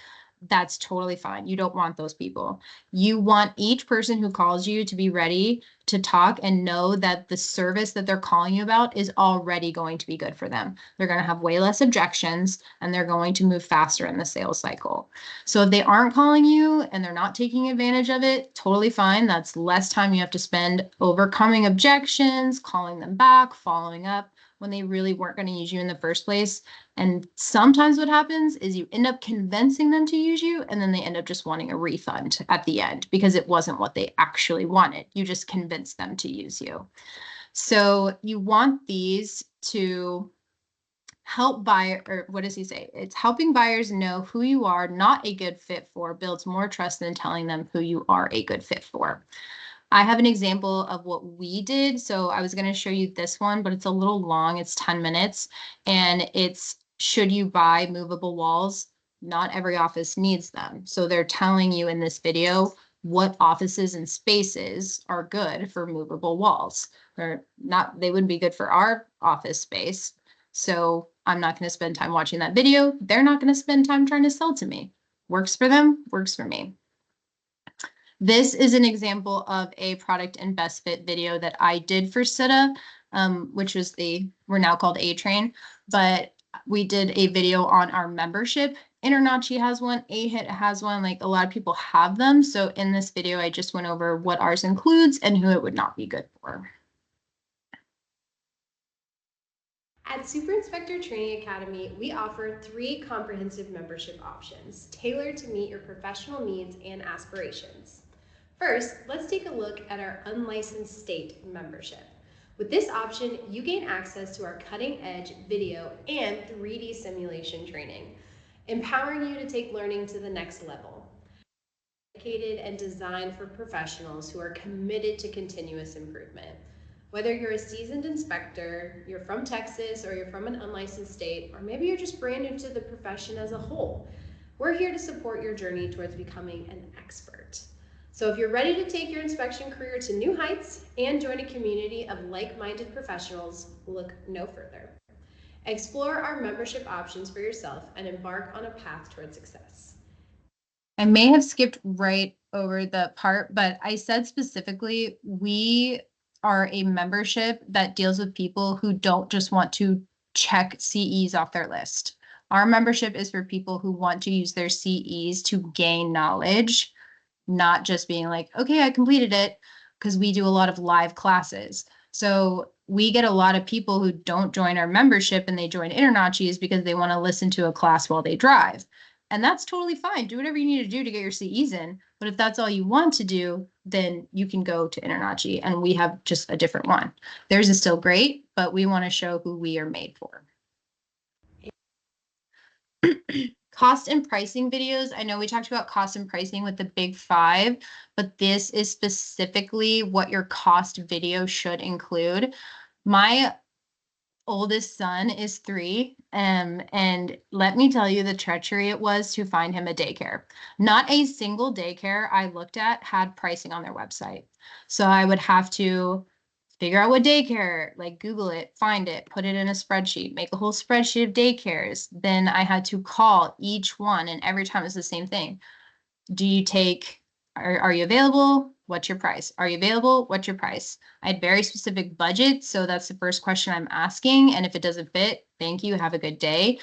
that's totally fine. You don't want those people. You want each person who calls you to be ready to talk and know that the service that they're calling you about is already going to be good for them. They're going to have way less objections and they're going to move faster in the sales cycle. So if they aren't calling you and they're not taking advantage of it, totally fine. That's less time you have to spend overcoming objections, calling them back, following up when they really weren't going to use you in the first place. And sometimes what happens is you end up convincing them to use you, and then they end up just wanting a refund at the end because it wasn't what they actually wanted. You just convinced them to use you. So you want these to help buyer, or what does he say? It's helping buyers know who you are not a good fit for, builds more trust than telling them who you are a good fit for. I have an example of what we did. So I was going to show you this one, but it's a little long. It's 10 minutes and it's, should you buy movable walls? Not every office needs them. So they're telling you in this video what offices and spaces are good for movable walls. They're not, they wouldn't be good for our office space. So I'm not going to spend time watching that video. They're not going to spend time trying to sell to me. Works for them, works for me. This is an example of a product and best fit video that I did for Sitta, which was we're now called A-Train, but we did a video on our membership. Internachi has one, A-Hit has one, like a lot of people have them. So in this video, I just went over what ours includes and who it would not be good for. At Super Inspector Training Academy, we offer 3 comprehensive membership options tailored to meet your professional needs and aspirations. First, let's take a look at our unlicensed state membership. With this option, you gain access to our cutting-edge video and 3D simulation training, empowering you to take learning to the next level. Dedicated and designed for professionals who are committed to continuous improvement. Whether you're a seasoned inspector, you're from Texas, or you're from an unlicensed state, or maybe you're just brand new to the profession as a whole, we're here to support your journey towards becoming an expert. So if you're ready to take your inspection career to new heights and join a community of like-minded professionals, look no further. Explore our membership options for yourself and embark on a path towards success. I may have skipped right over the part, but I said specifically, we are a membership that deals with people who don't just want to check CEs off their list. Our membership is for people who want to use their CEs to gain knowledge, not just being like, okay, I completed it, because we do a lot of live classes. So we get a lot of people who don't join our membership and they join Internachis because they want to listen to a class while they drive. And that's totally fine. Do whatever you need to do to get your CEs in. But if that's all you want to do, then you can go to Internachi and we have just a different one. Theirs is still great, but we want to show who we are made for. Cost and pricing videos. I know we talked about cost and pricing with the big 5, but this is specifically what your cost video should include. My oldest son is 3, and let me tell you the treachery it was to find him a daycare. Not a single daycare I looked at had pricing on their website. So I would have to figure out what daycare, like Google it, find it, put it in a spreadsheet, make a whole spreadsheet of daycares. Then I had to call each one, and every time it's the same thing. Do you take, are you available? What's your price? Are you available? What's your price? I had very specific budget, so that's the first question I'm asking. And if it doesn't fit, thank you, have a good day.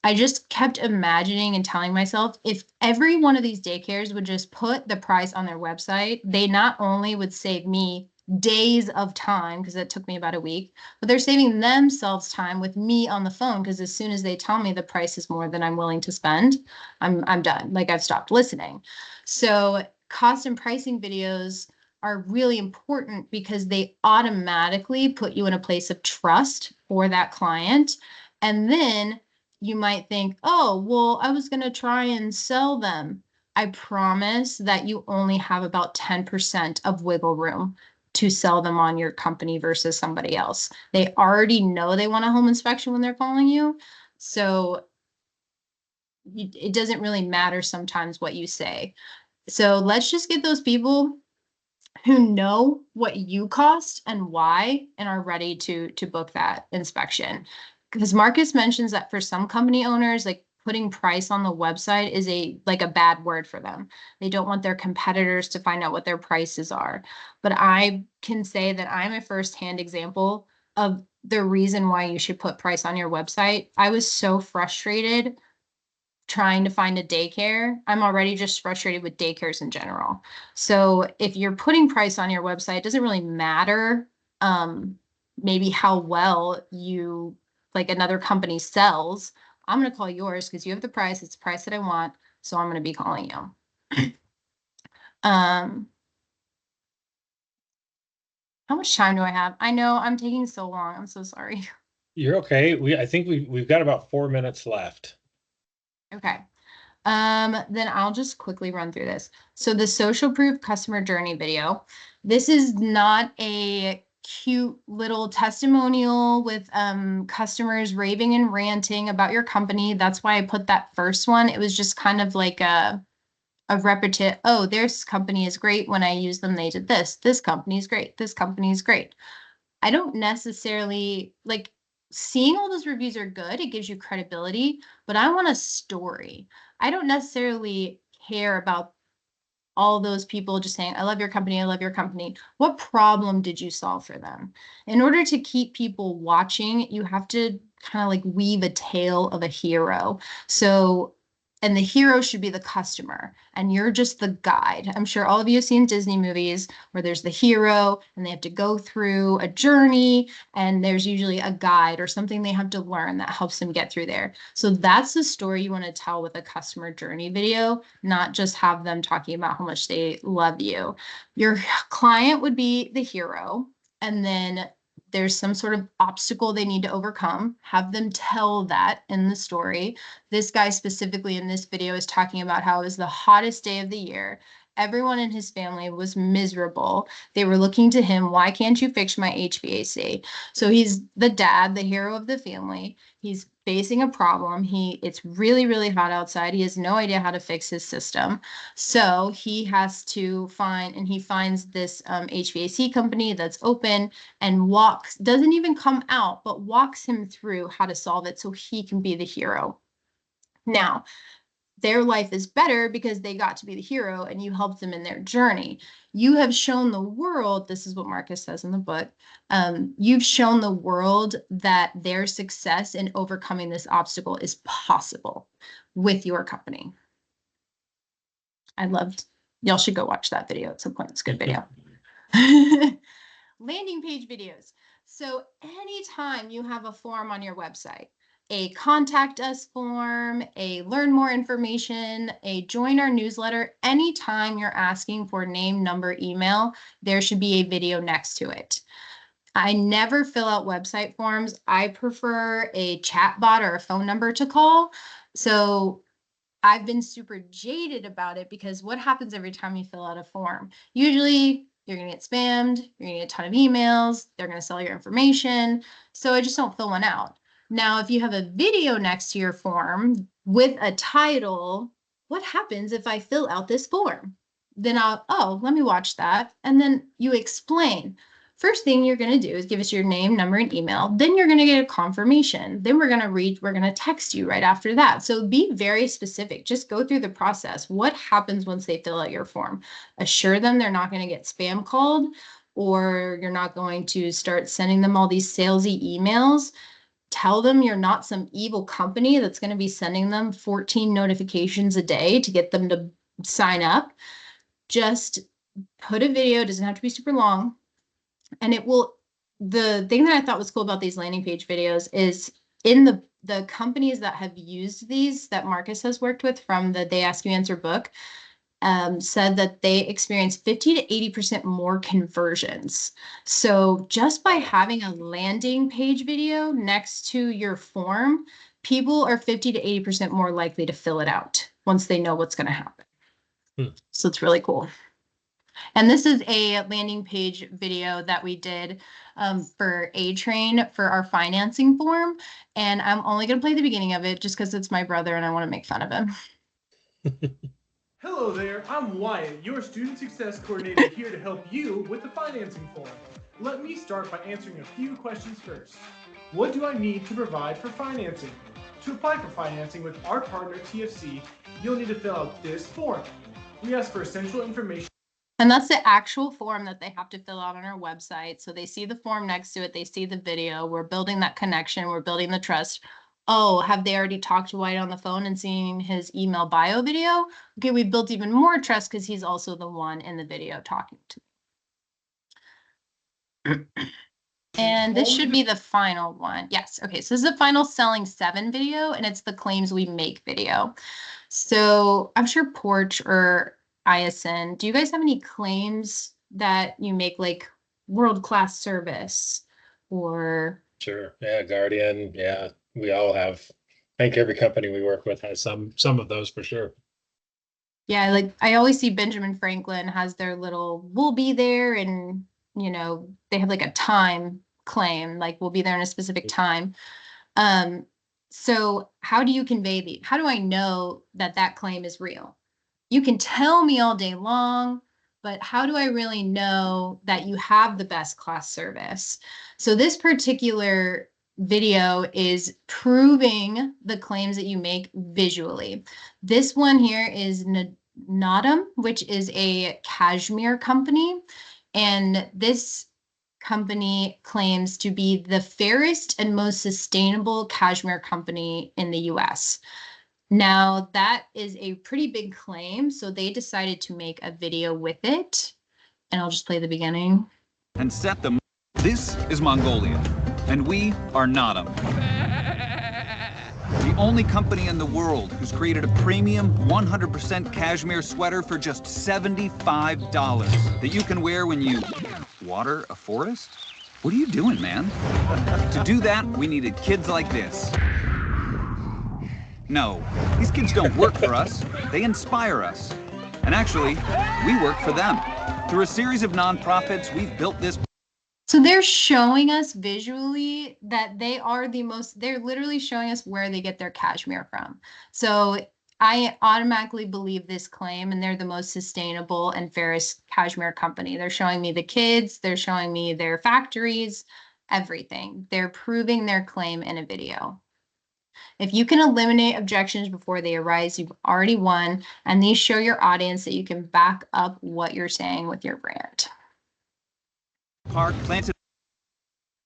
I just kept imagining and telling myself, if every one of these daycares would just put the price on their website, they not only would save me days of time, because it took me about a week, but they're saving themselves time with me on the phone, because as soon as they tell me the price is more than I'm willing to spend, I'm done. Like, I've stopped listening. So cost and pricing videos are really important because they automatically put you in a place of trust for that client. And then you might think, oh, well, I was going to try and sell them. I promise that you only have about 10% of wiggle room to sell them on your company versus somebody else. They already know they want a home inspection when they're calling you. So it doesn't really matter sometimes what you say. So let's just get those people who know what you cost and why and are ready to book that inspection. Because Marcus mentions that for some company owners, like putting price on the website is a bad word for them. They don't want their competitors to find out what their prices are. But I can say that I'm a firsthand example of the reason why you should put price on your website. I was so frustrated trying to find a daycare. I'm already just frustrated with daycares in general. So if you're putting price on your website, it doesn't really matter maybe how well you another company sells. I'm going to call yours because you have the price. It's the price that I want. So I'm going to be calling you. How much time do I have? I know I'm taking so long. I'm so sorry. You're okay. I think we've got about 4 minutes left. Okay. Then I'll just quickly run through this. So the social proof customer journey video, this is not a cute little testimonial with customers raving and ranting about your company. That's why I put that first one. It was just kind of like a repetitive, oh, this company is great. When I use them, they did this. This company is great. This company is great. I don't necessarily seeing all those reviews are good. It gives you credibility, but I want a story. I don't necessarily care about all those people just saying, I love your company. I love your company. What problem did you solve for them? In order to keep people watching, you have to kind of weave a tale of a hero. So, and the hero should be the customer, and you're just the guide. I'm sure all of you have seen Disney movies where there's the hero and they have to go through a journey, and there's usually a guide or something they have to learn that helps them get through there. So that's the story you want to tell with a customer journey video, not just have them talking about how much they love you. Your client would be the hero, and then there's some sort of obstacle they need to overcome. Have them tell that in the story. This guy specifically in this video is talking about how it was the hottest day of the year. Everyone in his family was miserable. They were looking to him, why can't you fix my HVAC? So he's the dad, the hero of the family. He's facing a problem. It's really, really hot outside. He has no idea how to fix his system. So he has to he finds this HVAC company that's open and doesn't even come out, but walks him through how to solve it so he can be the hero. Now, their life is better because they got to be the hero and you helped them in their journey. You have shown the world, this is what Marcus says in the book, you've shown the world that their success in overcoming this obstacle is possible with your company. Y'all should go watch that video at some point. It's a good video. Landing page videos. So anytime you have a form on your website, a contact us form, a learn more information, a join our newsletter, anytime you're asking for name, number, email, there should be a video next to it. I never fill out website forms. I prefer a chat bot or a phone number to call. So I've been super jaded about it because what happens every time you fill out a form? Usually you're going to get spammed, you're going to get a ton of emails, they're going to sell your information. So I just don't fill one out. Now, if you have a video next to your form with a title, what happens if I fill out this form? Then let me watch that. And then you explain. First thing you're going to do is give us your name, number, and email. Then you're going to get a confirmation. Then we're going to text you right after that. So be very specific. Just go through the process. What happens once they fill out your form? Assure them they're not going to get spam called, or you're not going to start sending them all these salesy emails. Tell them you're not some evil company that's going to be sending them 14 notifications a day to get them to sign up. Just put a video. It doesn't have to be super long. And the thing that I thought was cool about these landing page videos is in the companies that have used these that Marcus has worked with from the They Ask You Answer book, said that they experience 50 to 80% more conversions. So just by having a landing page video next to your form, people are 50 to 80% more likely to fill it out once they know what's going to happen. So it's really cool. And this is a landing page video that we did for A-Train for our financing form. And I'm only going to play the beginning of it just because it's my brother and I want to make fun of him. Hello there, I'm Wyatt, your student success coordinator here to help you with the financing form. Let me start by answering a few questions first. What do I need to provide for financing? To apply for financing with our partner TFC, you'll need to fill out this form. We ask for essential information. And that's the actual form that they have to fill out on our website. So they see the form next to it, they see the video, we're building that connection, we're building the trust. Oh, have they already talked to White on the phone and seen his email bio video? Okay, we built even more trust because he's also the one in the video talking to me. And this should be the final one. Yes, okay, so this is the final Selling 7 video, and it's the claims we make video. So I'm sure Porch or ISN, do you guys have any claims that you make, like world-class service or? Sure. Yeah, Guardian. Yeah, we all have. I think every company we work with has some of those for sure. Yeah, like I always see Benjamin Franklin has their little, we'll be there, and you know, they have like a time claim, like we'll be there in a specific time. So how do you convey how do I know that that claim is real? You can tell me all day long, but how do I really know that you have the best class service? So this particular video is proving the claims that you make visually. This one here is Nadam, which is a cashmere company. And this company claims to be the fairest and most sustainable cashmere company in the US. Now, that is a pretty big claim, so they decided to make a video with it. And I'll just play the beginning. And set them. This is Mongolia, and we are Nadam. The only company in the world who's created a premium 100% cashmere sweater for just $75 that you can wear when you water a forest? What are you doing, man? To do that, we needed kids like this. No, these kids don't work for us. They inspire us. And actually, we work for them. Through a series of nonprofits, we've built this. So they're showing us visually that they are they're literally showing us where they get their cashmere from. So I automatically believe this claim, and they're the most sustainable and fairest cashmere company. They're showing me the kids, they're showing me their factories, everything. They're proving their claim in a video. If you can eliminate objections before they arise, you've already won. And these show your audience that you can back up what you're saying with your brand. Park planted.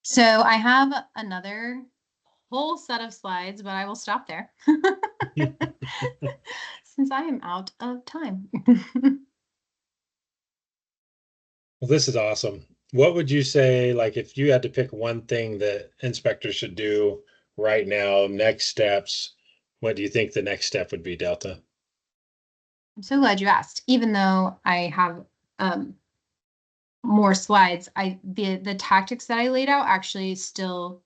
So I have another whole set of slides, but I will stop there since I am out of time. Well, this is awesome. What would you say, like, if you had to pick one thing that inspectors should do right now, next steps, what do you think the next step would be, Delta? I'm so glad you asked. Even though I have more slides, the tactics that I laid out actually still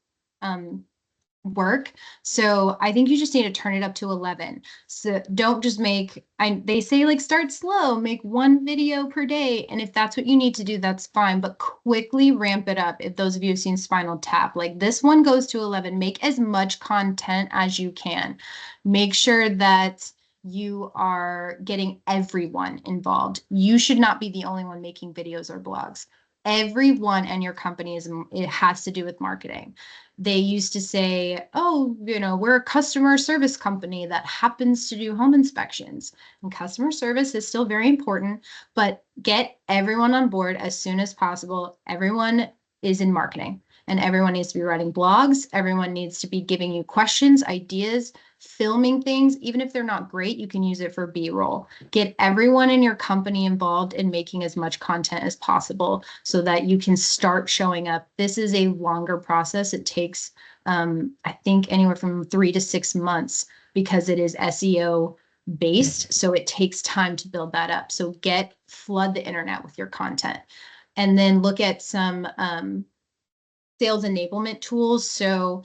work. So I think you just need to turn it up to 11. So don't just they say like start slow, make one video per day. And if that's what you need to do, that's fine, but quickly ramp it up. If those of you have seen Spinal Tap, like this one goes to 11, make as much content as you can. Make sure that you are getting everyone involved. You should not be the only one making videos or blogs. Everyone in your company it has to do with marketing. They used to say, oh, you know, we're a customer service company that happens to do home inspections. And customer service is still very important, but get everyone on board as soon as possible. Everyone is in marketing, and everyone needs to be writing blogs. Everyone needs to be giving you questions, ideas, filming things. Even if they're not great, you can use it for B-roll. Get everyone in your company involved in making as much content as possible so that you can start showing up. This is a longer process. It takes, I think, anywhere from 3 to 6 months because it is SEO based. So it takes time to build that up. So flood the internet with your content. And then look at some sales enablement tools. So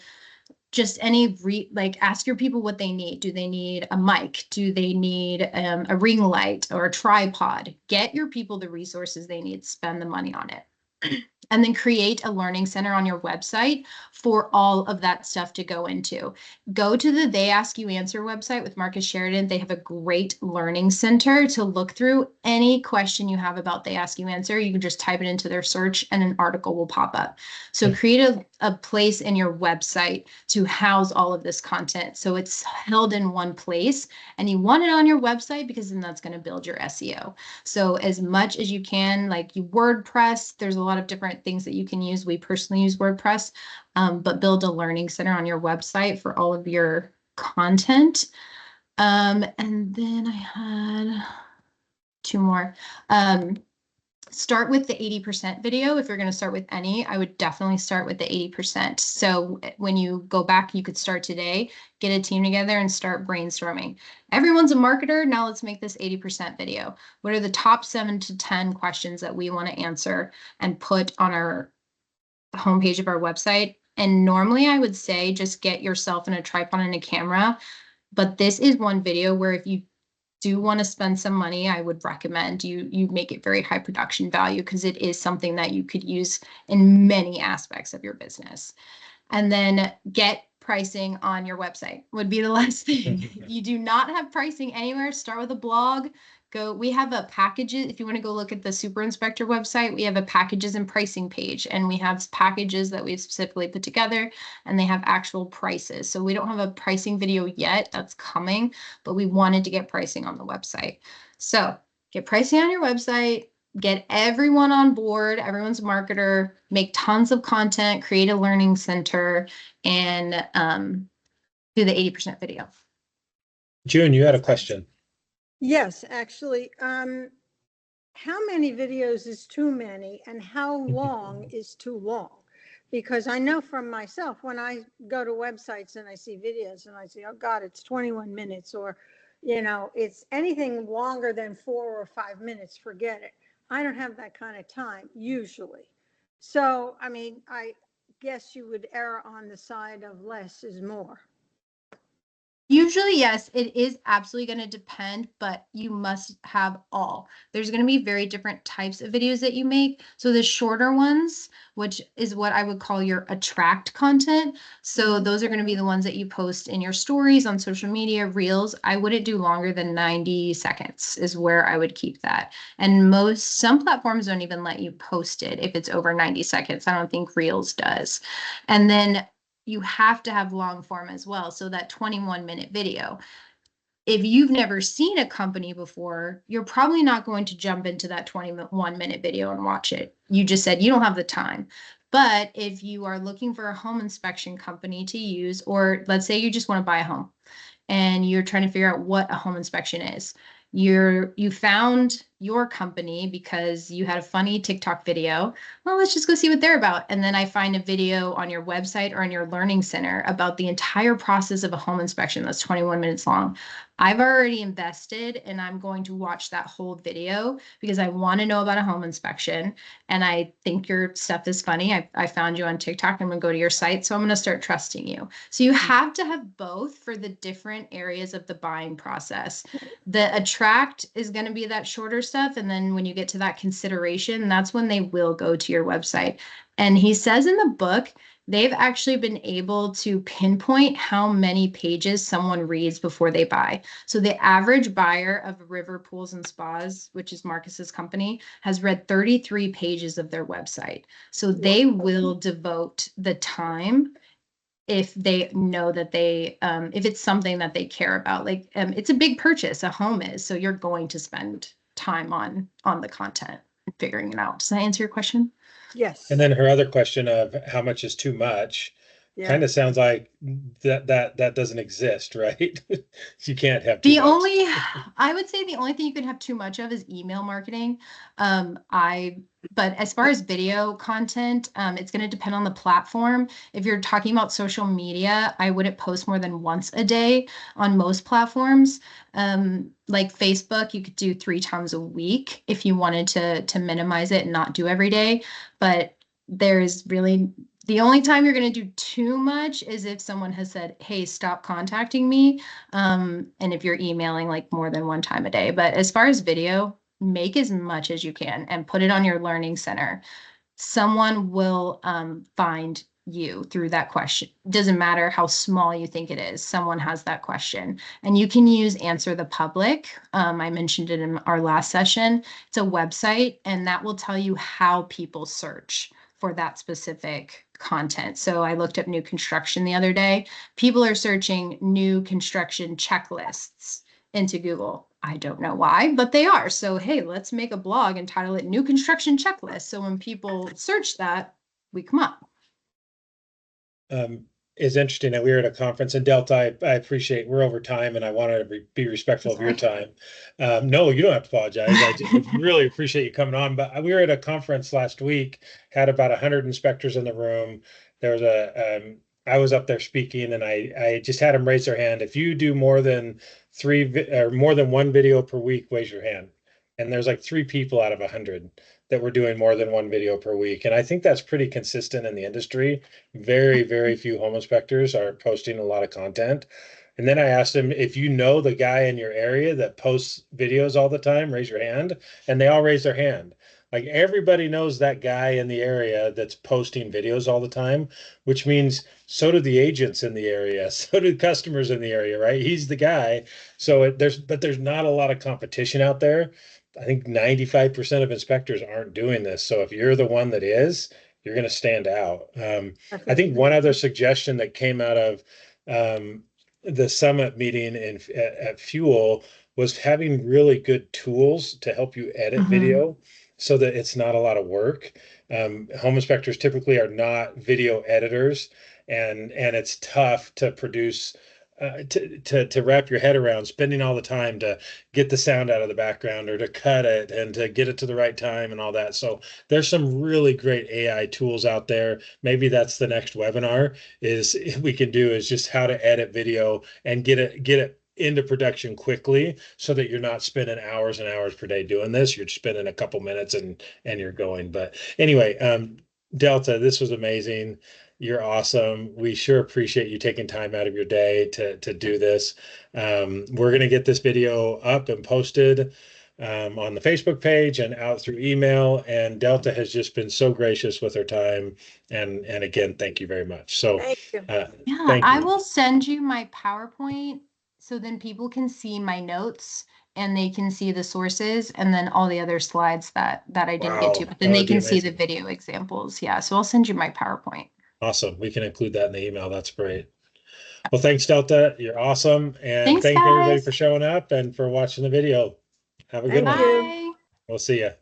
just ask your people what they need. Do they need a mic? Do they need a ring light or a tripod? Get your people the resources they need, spend the money on it. And then create a learning center on your website for all of that stuff to go into. Go to the They Ask You Answer website with Marcus Sheridan. They have a great learning center to look through any question you have about They Ask You Answer. You can just type it into their search and an article will pop up. So create a place in your website to house all of this content. So it's held in one place, and you want it on your website because then that's going to build your SEO. So as much as you can, like you WordPress, there's a lot of different things that you can use. We personally use WordPress, but build a learning center on your website for all of your content. And then I had two more. Start with the 80% video. If you're going to start with any, I would definitely start with the 80%. So when you go back, you could start today, get a team together and start brainstorming. Everyone's a marketer. Now let's make this 80% video. What are the top 7 to 10 questions that we want to answer and put on our homepage of our website? And normally I would say just get yourself in a tripod and a camera. But this is one video where if you do want to spend some money, I would recommend you make it very high production value, because it is something that you could use in many aspects of your business. And then get pricing on your website would be the last thing. If you do not have pricing anywhere, start with a blog. We have a packages. If you want to go look at the Super Inspector website, we have a packages and pricing page, and we have packages that we've specifically put together, and they have actual prices. So we don't have a pricing video yet, that's coming, but we wanted to get pricing on the website. So get pricing on your website, get everyone on board, everyone's a marketer, make tons of content, create a learning center, and do the 80% video. June, you had a question. Yes, actually. How many videos is too many, and how long is too long? Because I know from myself, when I go to websites and I see videos and I say, oh God, it's 21 minutes, or, you know, it's anything longer than 4 or 5 minutes, forget it. I don't have that kind of time usually. So, I mean, I guess you would err on the side of less is more. Usually, yes, it is absolutely going to depend, but you must have all. There's going to be very different types of videos that you make. So the shorter ones, which is what I would call your attract content. So those are going to be the ones that you post in your stories on social media, reels. I wouldn't do longer than 90 seconds is where I would keep that. And some platforms don't even let you post it if it's over 90 seconds. I don't think reels does. And then you have to have long form as well. So that 21-minute video, if you've never seen a company before, you're probably not going to jump into that 21-minute video and watch it. You just said you don't have the time. But if you are looking for a home inspection company to use, or let's say you just want to buy a home and you're trying to figure out what a home inspection is, you found your company because you had a funny TikTok video. Well, let's just go see what they're about. And then I find a video on your website or in your learning center about the entire process of a home inspection that's 21 minutes long. I've already invested, and I'm going to watch that whole video because I want to know about a home inspection. And I think your stuff is funny. I found you on TikTok. I'm going to go to your site. So I'm going to start trusting you. So you have to have both for the different areas of the buying process. The attract is going to be that shorter stuff. And then when you get to that consideration, that's when they will go to your website. And he says in the book, they've actually been able to pinpoint how many pages someone reads before they buy. So the average buyer of River Pools and Spas, which is Marcus's company, has read 33 pages of their website. So they will devote the time if they know that if it's something that they care about. Like it's a big purchase, a home is, so you're going to spend time on the content and figuring it out. Does that answer your question? Yes. And then her other question of how much is too much kind of sounds like that doesn't exist, right? You can't have too much. I would say the only thing you could have too much of is email marketing. But as far as video content, it's going to depend on the platform. If you're talking about social media, I wouldn't post more than once a day on most platforms. Like Facebook, you could do 3 times a week if you wanted to minimize it and not do every day. But there's really the only time you're going to do too much is if someone has said, hey, stop contacting me. And if you're emailing like more than 1 time a day. But as far as video, make as much as you can and put it on your learning center. Someone will find you through that question. Doesn't matter how small you think it is. Someone has that question. And you can use Answer the Public. I mentioned it in our last session. It's a website, and that will tell you how people search for that specific content. So I looked up new construction the other day. People are searching new construction checklists into Google. I don't know why, but they are. So, hey, let's make a blog and title it New Construction Checklist. So when people search that, we come up. Is interesting that we were at a conference in Delta. I appreciate we're over time and I wanted to be respectful of your time. No, you don't have to apologize. I just really appreciate you coming on. But we were at a conference last week, had about 100 inspectors in the room. There was I was up there speaking and I just had them raise their hand. If you do more than more than one video per week, raise your hand. And there's like 3 people out of 100 that were doing more than one video per week. And I think that's pretty consistent in the industry. Very, very few home inspectors are posting a lot of content. And then I asked him, if you know the guy in your area that posts videos all the time, raise your hand. And they all raised their hand. Like everybody knows that guy in the area that's posting videos all the time, which means so do the agents in the area, so do customers in the area, right? He's the guy. So there's not a lot of competition out there. I think 95% of inspectors aren't doing this. So if you're the one that is, you're going to stand out. I think one other suggestion that came out of the summit meeting at Fuel was having really good tools to help you edit video so that it's not a lot of work. Home inspectors typically are not video editors, and it's tough to produce to wrap your head around spending all the time to get the sound out of the background or to cut it and to get it to the right time and all that. So there's some really great AI tools out there. Maybe that's the next webinar is we can do is just how to edit video and get it into production quickly so that you're not spending hours and hours per day doing this. You're spending a couple minutes and you're going. But anyway, Delta, this was amazing. You're awesome. We sure appreciate you taking time out of your day to do this. We're going to get this video up and posted on the Facebook page and out through email. And Delta has just been so gracious with her time. And again, thank you very much. So Thank you. Yeah, I will send you my PowerPoint so then people can see my notes and they can see the sources and then all the other slides that I didn't get to, but then they can see the video examples. Yeah, so I'll send you my PowerPoint. Awesome. We can include that in the email. That's great. Well, thanks, Delta. You're awesome. And Thanks, thank everybody guys. for showing up and for watching the video. Have a good one. Bye. We'll see you.